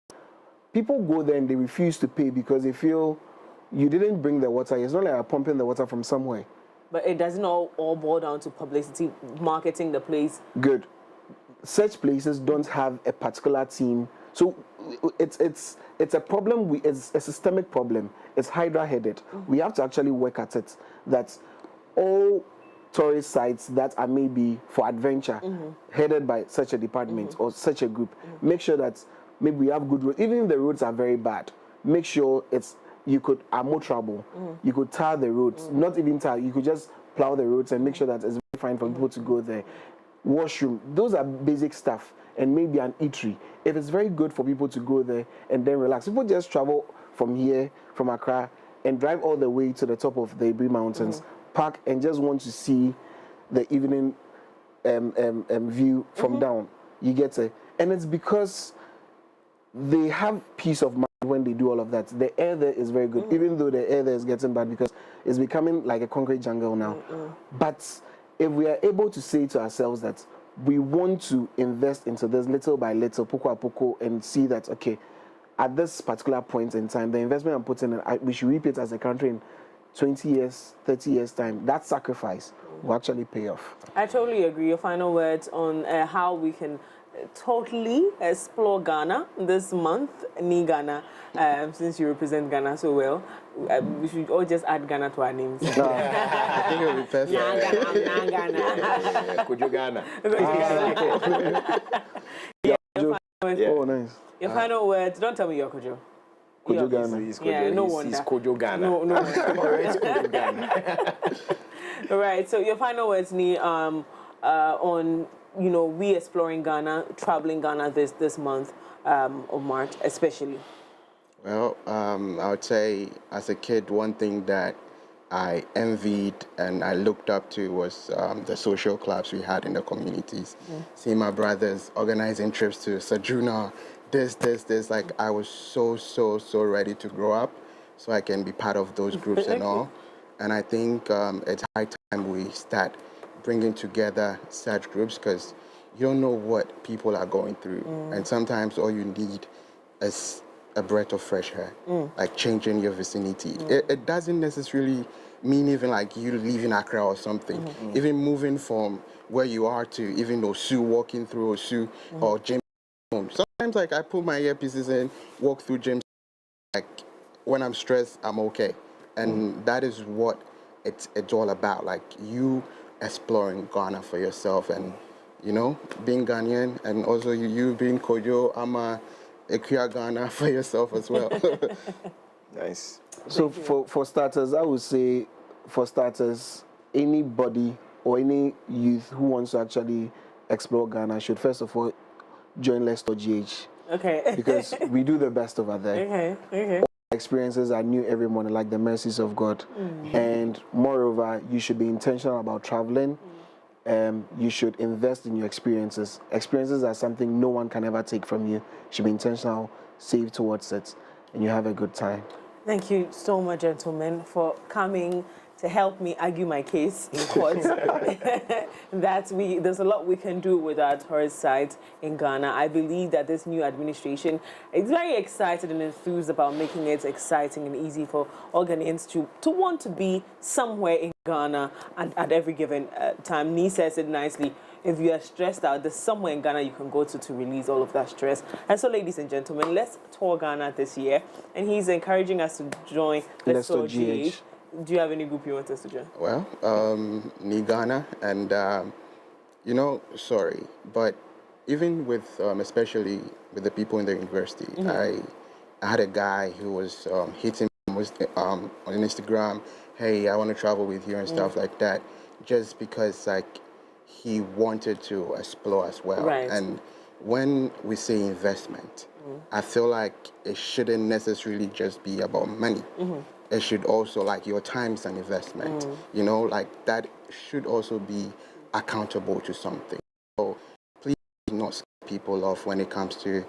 People go there and they refuse to pay because they feel you didn't bring the water. It's not like you're pumping the water from somewhere. But it doesn't all boil down to publicity, marketing the place. Good. Such places don't have a particular team. So it's a problem. It's a systemic problem. It's hydra-headed. We have to actually work at it. That all tourist sites that are maybe for adventure, headed by such a department or such a group, make sure that maybe we have good roads. Even if the roads are very bad, make sure you could more trouble. You could tar the roads, not even tar. You could just plow the roads and make sure that it's very fine for people to go there. Washroom, those are basic stuff. and maybe an eatery, it is very good for people to go there and then relax. People just travel from here, from Accra, and drive all the way to the top of the Ibri Mountains, park, and just want to see the evening view from down. You get it? And it's because they have peace of mind when they do all of that. The air there is very good, even though the air there is getting bad because it's becoming like a concrete jungle now. But if we are able to say to ourselves that we want to invest into this little by little, poco a poco, and see that, okay, at this particular point in time, the investment I'm putting in, we should reap it as a country in 20 years, 30 years time. That sacrifice will actually pay off. I totally agree. Your final words on how we can totally explore Ghana this month, Niighana, since you represent Ghana so well. We should all just add Ghana to our names. I think it would be perfect. Niighana. Could you Ghana? Oh, nice. Your final words. Don't tell me you're Kojo. Kojo Ghana. Yeah, no wonder. He's Kojo Ghana. No. It's Kojo Ghana. All right. So your final words, Ni, on we exploring Ghana, traveling Ghana this month of March, especially. Well, I would say as a kid, one thing that I envied and I looked up to was the social clubs we had in the communities. Seeing my brothers organizing trips to Sajuna, this, like I was so ready to grow up so I can be part of those groups and all. And I think it's high time we start bringing together such groups because you don't know what people are going through. And sometimes all you need is a breath of fresh air, like changing your vicinity. It doesn't necessarily mean even like you leaving Accra or something. Even moving from where you are to even Osu, walking through Osu or James. Sometimes like I put my earpieces in, walk through James. Like when I'm stressed, I'm okay. And that is what it's all about. Like you exploring Ghana for yourself and, being Ghanaian and also you being Kojo, I'm a Ekuya Ghana for yourself as well. Nice. So for starters, I would say, anybody or any youth who wants to actually explore Ghana should first of all join Let's Talk GH. Okay. Because we do the best over there. Okay. All experiences are new every morning, like the mercies of God. And moreover, you should be intentional about traveling. You should invest in your experiences. Experiences are something no one can ever take from you. You should be intentional, save towards it, and you have a good time. Thank you so much, gentlemen, for coming to help me argue my case in court. There's a lot we can do with our tourist sites in Ghana. I believe that this new administration is very excited and enthused about making it exciting and easy for all Ghanaians to want to be somewhere in Ghana at every given time. Ni says it nicely. If you are stressed out, there's somewhere in Ghana you can go to release all of that stress. And so, ladies and gentlemen, let's tour Ghana this year. And he's encouraging us to join Let's Talk GH. Do you have any group you want us to join? Well, Niighana and, sorry, but even with, especially with the people in the university, I had a guy who was hitting on Instagram, hey, I want to travel with you and stuff like that, just because, like, he wanted to explore as well. Right. And when we say investment, I feel like it shouldn't necessarily just be about money. It should also, like, your time is an investment. Like that should also be accountable to something. So please do not scare people off when it comes to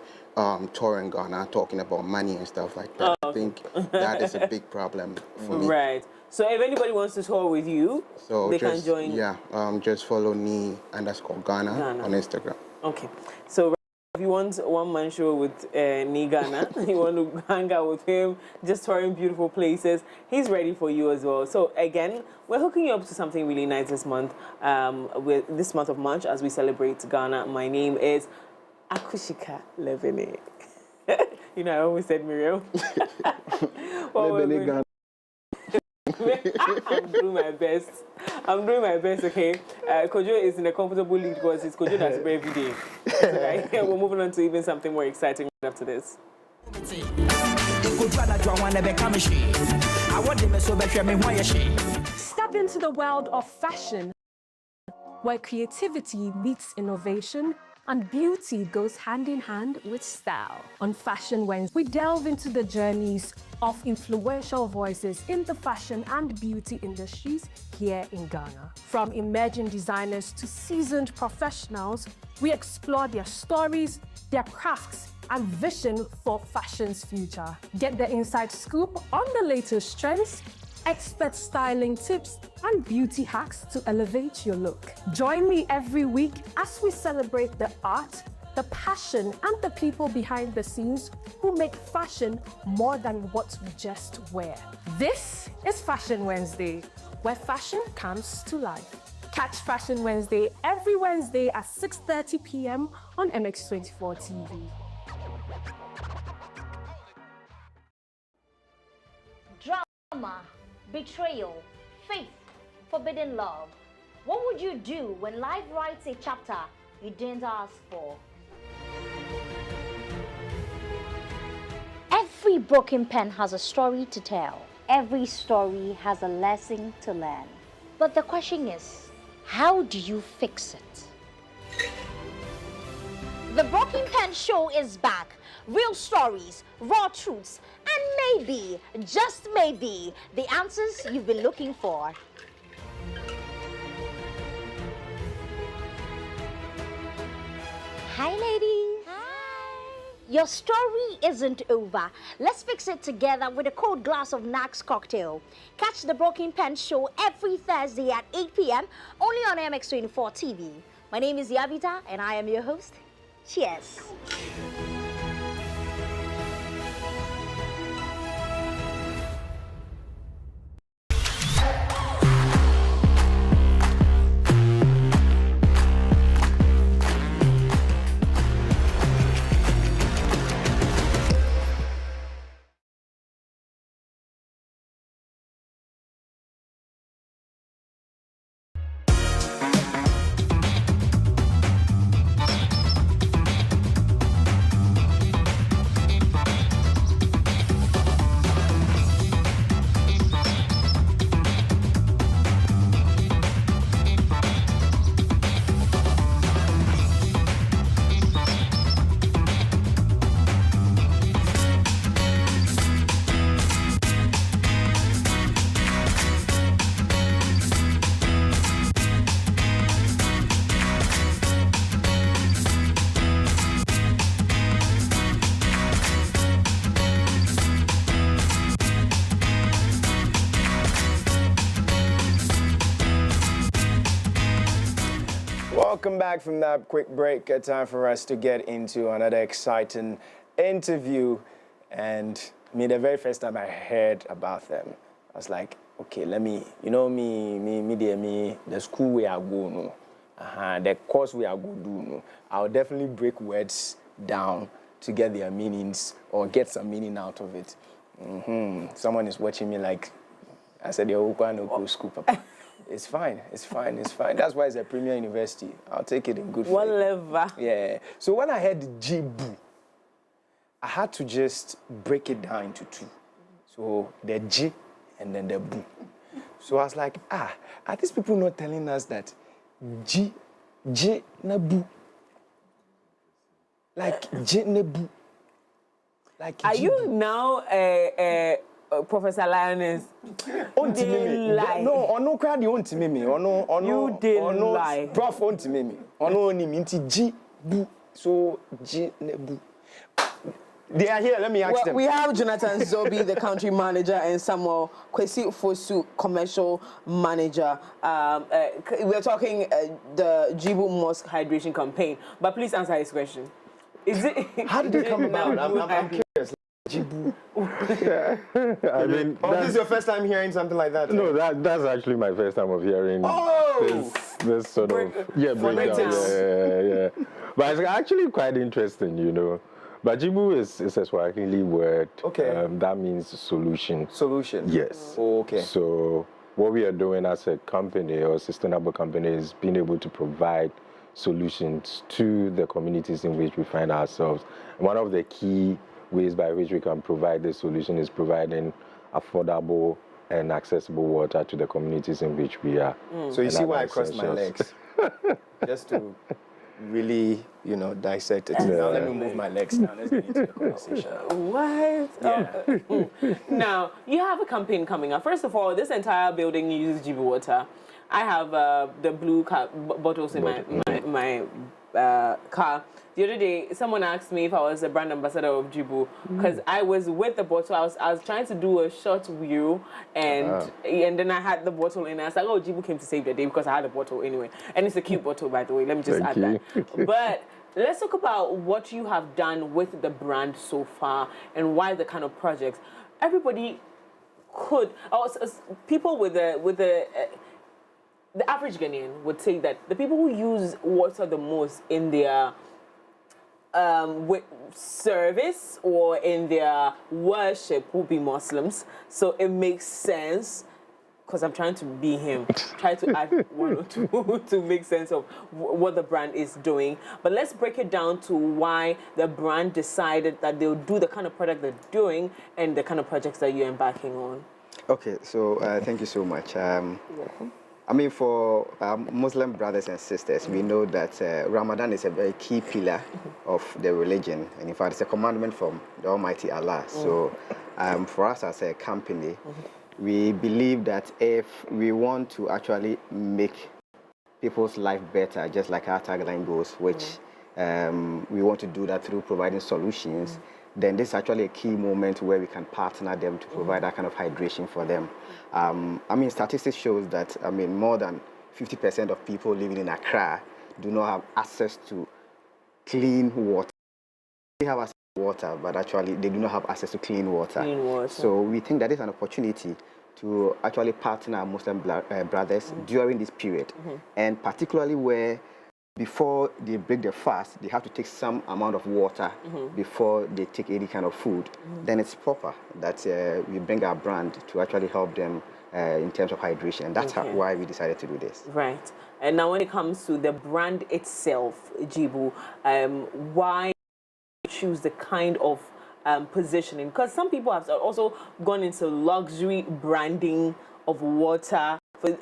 touring Ghana, talking about money and stuff like that. I think that is a big problem for me. Right. So if anybody wants to tour with you, they can join. Yeah, just follow Ni_Ghana on Instagram. Okay. So if you want one-man show with Niighana, you want to hang out with him, just touring beautiful places, he's ready for you as well. So again, we're hooking you up to something really nice this month, with this month of March as we celebrate Ghana. My name is Akushika Levene. I always said Miriam. I'm doing my best. Okay? Kojo is in a comfortable lead because it's Kojo that's every day. Right? We're moving on to even something more exciting after this. Step into the world of fashion, where creativity meets innovation And beauty goes hand in hand with style. On Fashion Wednesday, we delve into the journeys of influential voices in the fashion and beauty industries here in Ghana. From emerging designers to seasoned professionals, we explore their stories, their crafts, and vision for fashion's future. Get the inside scoop on the latest trends, expert styling tips, and beauty hacks to elevate your look. Join me every week as we celebrate the art, the passion, and the people behind the scenes who make fashion more than what we just wear. This is Fashion Wednesday, where fashion comes to life. Catch Fashion Wednesday every Wednesday at 6:30 p.m. on MX24 TV. Drama, betrayal, faith, forbidden love. What would you do when life writes a chapter you didn't ask for? Every broken pen has a story to tell. Every story has a lesson to learn. But the question is, how do you fix it? The Broken Pen Show is back. Real stories, raw truths, and maybe, just maybe, the answers you've been looking for. Hi, ladies. Hi. Your story isn't over. Let's fix it together with a cold glass of Nax cocktail. Catch the Broken Pen Show every Thursday at 8 p.m. only on MX24 TV. My name is Yavita, and I am your host. Cheers. Welcome back from that quick break. Time for us to get into another exciting interview. And the very first time I heard about them, I was like, okay, let me, the school we are going, the course we are going to do, I'll definitely break words down to get their meanings or get some meaning out of it. Someone is watching me like, I said, you're no school, papa. It's fine, it's fine, it's fine. That's why it's a premier university. I'll take it in good faith. Whatever. Yeah. So when I heard Jibu, I had to just break it down into two. So the J and then the Bu. So I was like, are these people not telling us that J na Bu? Like J na Bu. Like are you now Professor Lioness? Lie. No, ono crowd you want me. You did lie. Prof want me. Ono ni minti G Bu. So G ne Bu. They are here. Let me ask them. We have Jonathan Zobi, the country manager, and Samuel Kwesi Fosu, commercial manager. We're talking the Jibu Mosque hydration campaign. But please answer his question. Is it? How did it come about? I'm curious. Jibu. I mean, this is your first time hearing something like that? No, that's actually my first time of hearing this sort of breakdown. Yeah. But it's actually quite interesting, you know. But Jibu is a Swahili word. Okay. That means solution. Solution. Yes. Oh, okay. So what we are doing as a company or sustainable company is being able to provide solutions to the communities in which we find ourselves. And one of the key ways by which we can provide this solution is providing affordable and accessible water to the communities in which we are. So you see why I crossed my legs? Just to really, dissect it. Now let me move my legs down. Let's get into the conversation. What? Yeah. Now, you have a campaign coming up. First of all, this entire building uses GB water. I have the blue bottles in my car. The other day, someone asked me if I was a brand ambassador of Jibu because I was with the bottle. I was trying to do a short view, and then I had the bottle in. I was like, oh, Jibu came to save the day because I had the bottle anyway, and it's a cute bottle, by the way. Let me just add that. But let's talk about what you have done with the brand so far and why the kind of projects everybody could. People with the average Ghanaian would say that the people who use water the most in their service or in their worship will be Muslims. So it makes sense, because I'm trying to be him, try to add one or two to make sense of what the brand is doing. But let's break it down to why the brand decided that they'll do the kind of product they're doing and the kind of projects that you're embarking on. Okay, so thank you so much. I mean, for Muslim brothers and sisters, we know that Ramadan is a very key pillar of the religion. And in fact, it's a commandment from the Almighty Allah. So for us as a company, we believe that if we want to actually make people's life better, just like our tagline goes, which we want to do that through providing solutions, then this is actually a key moment where we can partner them to provide that kind of hydration for them. I mean, statistics shows that, more than 50% of people living in Accra do not have access to clean water. They have access to water, but actually they do not have access to clean water. So we think that is an opportunity to actually partner Muslim brothers during this period, and particularly where before they break the fast, they have to take some amount of water before they take any kind of food. Then it's proper that we bring our brand to actually help them in terms of hydration. And that's why we decided to do this. Right. And now when it comes to the brand itself, Jibu, why choose the kind of positioning? Because some people have also gone into luxury branding of water. For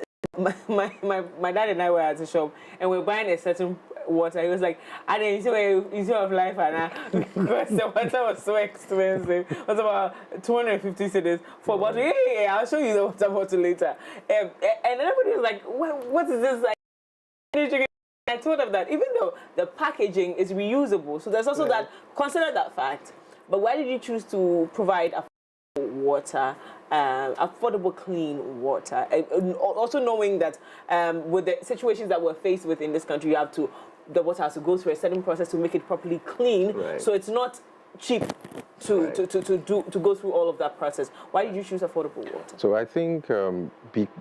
my dad and I were at the shop and we were buying a certain water. He was like, I didn't see of life, and because the water was so expensive. It was about 250 cedis for a bottle. Yeah, I'll show you the water bottle later. And everybody was like, what is this? Like, I told them that even though the packaging is reusable, so there's also that, consider that fact. But why did you choose to provide water, affordable clean water, also knowing that with the situations that we're faced with in this country, the water has to go through a certain process to make it properly clean, so it's not cheap to go through all of that process. Why did you choose affordable water? So I think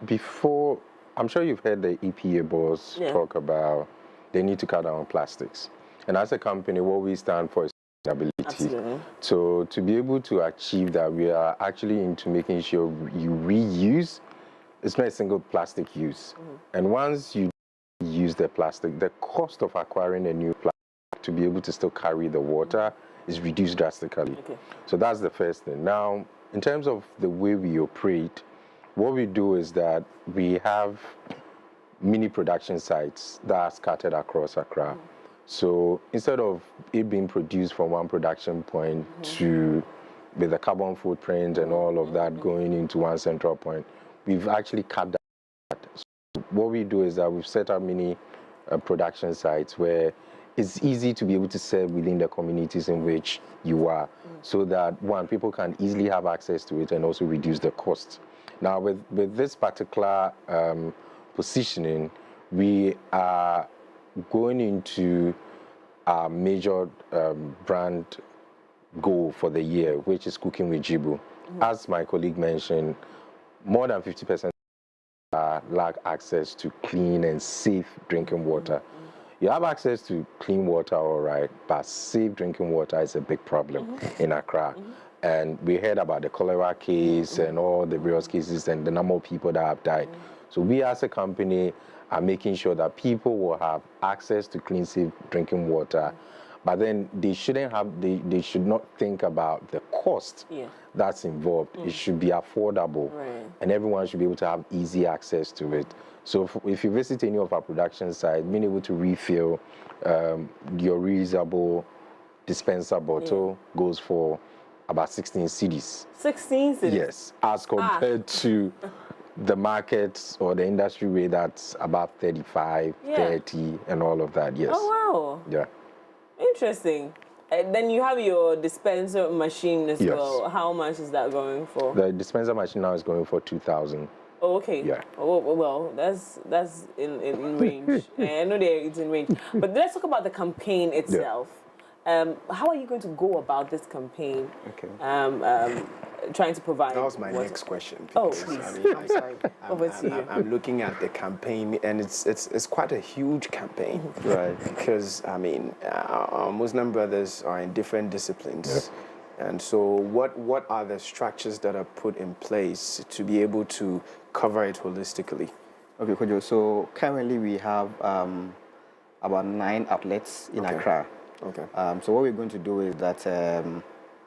before, I'm sure you've heard the EPA boss talk about they need to cut down on plastics, and as a company, what we stand for is sustainability. Absolutely. So to be able to achieve that, we are actually into making sure you reuse. It's not a single plastic use. And once you use the plastic, the cost of acquiring a new plastic to be able to still carry the water is reduced drastically. So that's the first thing. Now, in terms of the way we operate, what we do is that we have mini production sites that are scattered across Accra. So instead of it being produced from one production point to with the carbon footprint and all of that going into one central point, we've actually cut that. So what we do is that we've set up mini production sites where it's easy to be able to serve within the communities in which you are, so that one, people can easily have access to it and also reduce the cost. Now with this particular positioning, we are going into our major brand goal for the year, which is cooking with Jibu. As my colleague mentioned, more than 50% lack access to clean and safe drinking water. You have access to clean water, all right, but safe drinking water is a big problem in Accra. And we heard about the cholera case and all the various cases and the number of people that have died. So we as a company are making sure that people will have access to clean, safe drinking water, But then they shouldn't have, they should not think about the cost that's involved. It should be affordable, and everyone should be able to have easy access to it. So if you visit any of our production sites, being able to refill your reusable dispenser bottle goes for about 16 cedis. 16 cedis? Yes, as compared to the market or the industry rate that's about 35, 30, and all of that, yes. Oh, wow. Yeah. Interesting. Then you have your dispenser machine as Yes. well. How much is that going for? The dispenser machine now is going for 2,000. Oh, okay. Yeah. Oh, well, that's in range. I know it's in range. But let's talk about the campaign itself. How are you going to go about this campaign? Okay. Trying to provide. That was my next question. Oh, because, please. I mean, I'm sorry. Over to you. I'm looking at the campaign, and it's quite a huge campaign, right? Because I mean, our Muslim brothers are in different disciplines, and so what are the structures that are put in place to be able to cover it holistically? Okay, Kojo. So currently we have about 9 outlets in Accra. Okay. So what we're going to do is that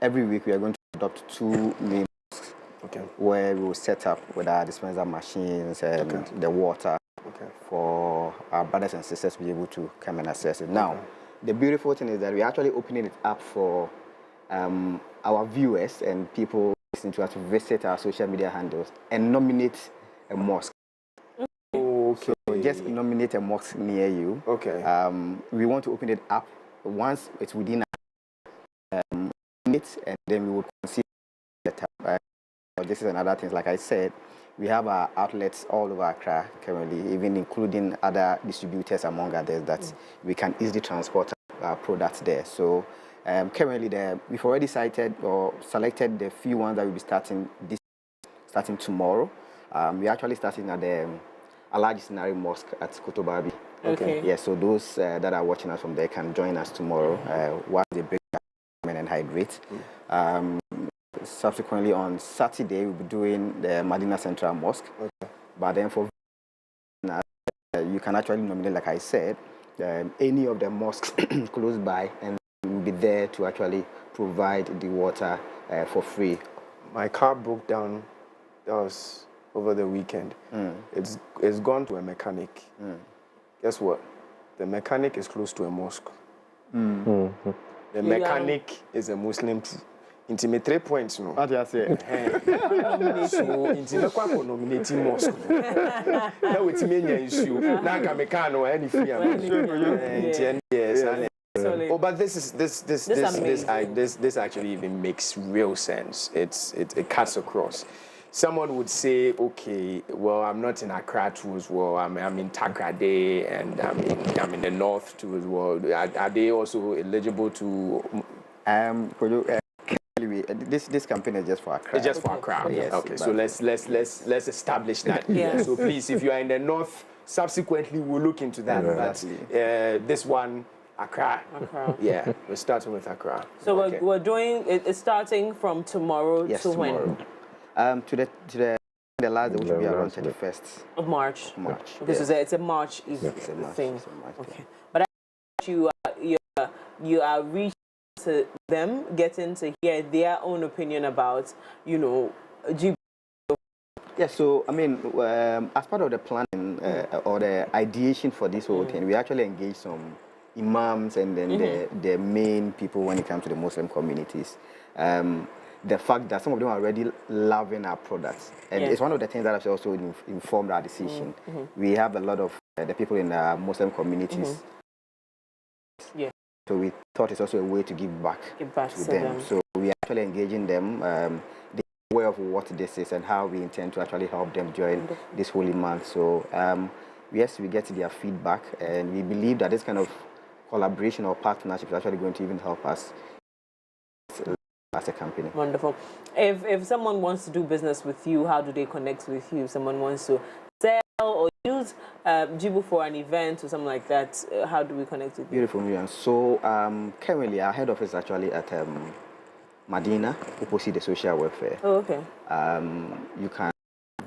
every week we are going to adopt 2 main mosques, where we will set up with our dispenser machines and the water for our brothers and sisters to be able to come and access it. Now, the beautiful thing is that we're actually opening it up for our viewers and people listening to us to visit our social media handles and nominate a mosque. Okay. So just nominate a mosque near you. Okay. We want to open it up once it's within it, and then we will consider the time. This is another thing. Like I said, we have our outlets all over Accra currently, even including other distributors among others that we can easily transport our products there. So currently, we've already cited or selected the few ones that will be starting tomorrow. We're actually starting at the Alhaji Sinari Mosque at Kotobabi. Okay. Yeah, so those that are watching us from there can join us tomorrow while they break down and hydrate. Subsequently on Saturday, we'll be doing the Medina Central Mosque. But then for you can actually nominate, like I said, any of the mosques close by, and we'll be there to actually provide the water for free. My car broke down. That was over the weekend. It's gone to a mechanic. Guess what? The mechanic is close to a mosque. The mechanic is a Muslim too. Intimate 3 points, no. What do you say? So, intimate kwa nominating mosque. Now it's me issue. Now can mechano any free. Yes. Oh, but this actually even makes real sense. It cuts across. Someone would say, okay, well, I'm not in Accra too as well. I'm in Takrade, and I'm in the north too as well. Are they also eligible to? This campaign is just for Accra. It's just for Accra. Yes. Okay, so let's establish that. Yes. So please, if you are in the north, subsequently we'll look into that. But this one, Accra. Yeah, we're starting with Accra. So we're doing it's starting from tomorrow to tomorrow. when? To the last day, which will be around 31st of March. Okay, so it's a March thing. Okay, but you are reaching to them, getting to hear their own opinion about, GB. Yeah, so I mean, as part of the planning or the ideation for this whole thing, we actually engaged some imams and then the main people when it comes to the Muslim communities. The fact that some of them are already loving our products, and it's one of the things that has also informed our decision. We have a lot of the people in the Muslim communities. So we thought it's also a way to give back to them. So we are actually engaging them. They're aware of what this is and how we intend to actually help them during this holy month. So yes, we get their feedback, and we believe that this kind of collaboration or partnership is actually going to even help us as a company. Wonderful. If someone wants to do business with you, how do they connect with you? If someone wants to sell or use Jibu for an event or something like that, how do we connect with you? Beautiful, Miriam. So currently our head office is actually at Medina, opposite the social welfare. Oh, okay. You can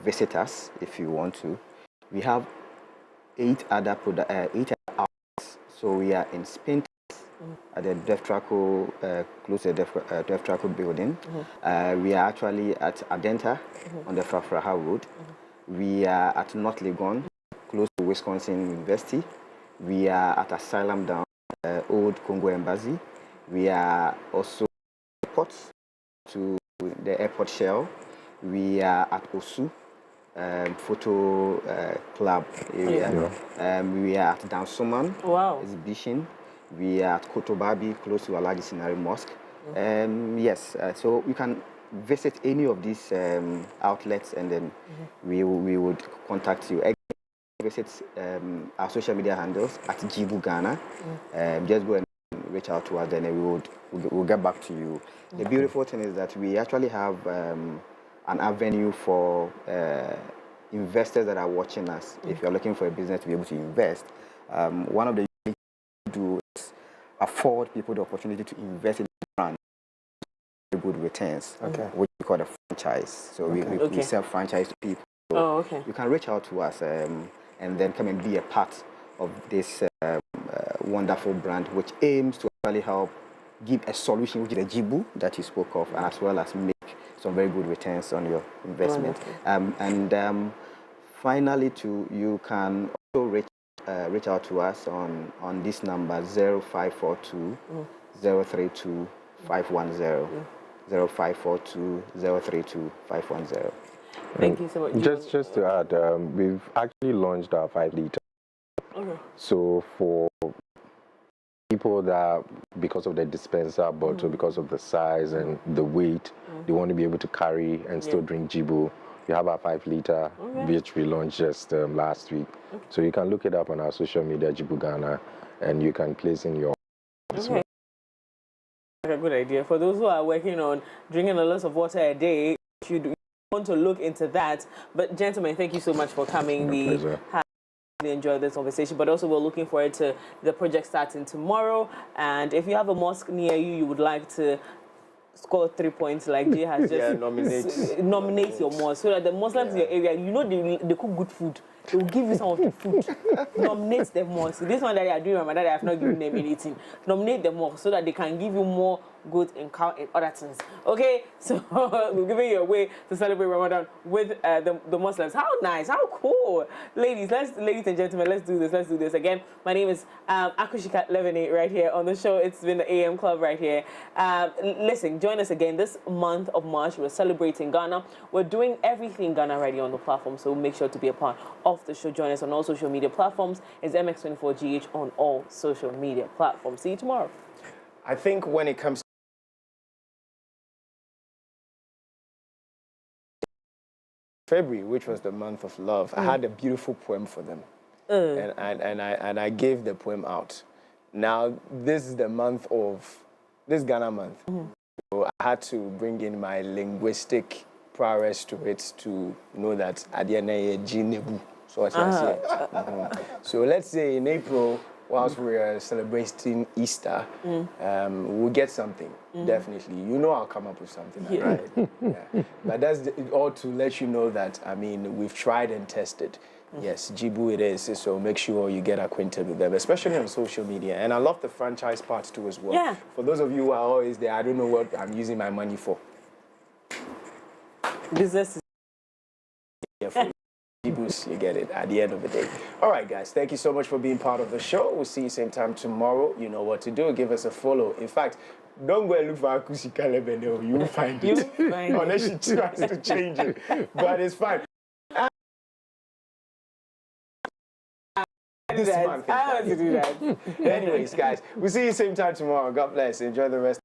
visit us if you want to. We have 8 other outlets. So we are in Spain, at the Deftraco, close to the Deftraco building. We are actually at Adenta on the Frafraha Road. We are at North Legon, close to Wisconsin University. We are at Asylum Down, Old Congo Embassy. We are also airports to the airport shell. We are at Osu, photo club area. We are at Dansoman exhibition. We are at Kotobabi, close to Alhaji Sinari Mosque. Yes, so you can visit any of these outlets, and then we would contact you. Visit our social media handles at Jibu Ghana. Just go and reach out to us, and then we'll get back to you. The beautiful thing is that we actually have an avenue for investors that are watching us. If you're looking for a business to be able to invest, one of the things we do is afford people the opportunity to invest in the brand with good returns, which we call a franchise. So we sell franchise to people. So you can reach out to us and then come and be a part of this wonderful brand, which aims to actually help give a solution, which is the Jibu that you spoke of, and as well as make some very good returns on your investment. Finally, you can also reach out to us on this number 0542 032 510. 0542 032 510. Thank you so much. Just to add, we've actually launched our 5-liter. So for people that, because of the dispenser bottle, because of the size and the weight, they want to be able to carry and still drink Jibu, we have our 5-liter, which we launched just last week. So you can look it up on our social media, Jibu Ghana, and you can place in your... A good idea. For those who are working on drinking a lot of water a day, if you want to look into that. But gentlemen, thank you so much for coming. We have really enjoyed this conversation, but also we're looking forward to the project starting tomorrow. And if you have a mosque near you, you would like to score 3 points like Jay has just nominate your mosque, so that the Muslims in your area, you know, they cook good food. They will give you some of the food. Nominate the mosque. This one that you are doing, Ramadan, I have not given them anything. Nominate the mosque so that they can give you more goods and other things. Okay, so we're giving you a way to celebrate Ramadan with the Muslims. How nice, how cool, ladies and gentlemen. Let's do this again. My name is Akushika Levene right here on the show. It's been the AM Club right here. Listen, join us again this month of March. We're celebrating Ghana. We're doing everything Ghana ready on the platform, so make sure to be a part of the show. Join us on all social media platforms. It's MX24GH on all social media platforms. See you tomorrow. I think when it comes to February, which was the month of love, I had a beautiful poem for them, and I gave the poem out. Now this is the month of this Ghana month, so I had to bring in my linguistic prowess to it to know that at the end of so so let's say in April, whilst we are celebrating Easter, we'll get something, definitely. You know I'll come up with something, right? But that's all to let you know that, I mean, we've tried and tested. Yes, Jibu it is, so make sure you get acquainted with them, especially on social media. And I love the franchise part too as well. For those of you who are always there, I don't know what I'm using my money for. Business is for Jibus, you get it at the end of the day. All right, guys, thank you so much for being part of the show. We'll see you same time tomorrow. You know what to do. Give us a follow. In fact, don't go and look for Akusi Kalebene. You'll find it. Unless she tries to change it. But it's fine. This month. I want to do that. Anyways, guys, we'll see you same time tomorrow. God bless. Enjoy the rest.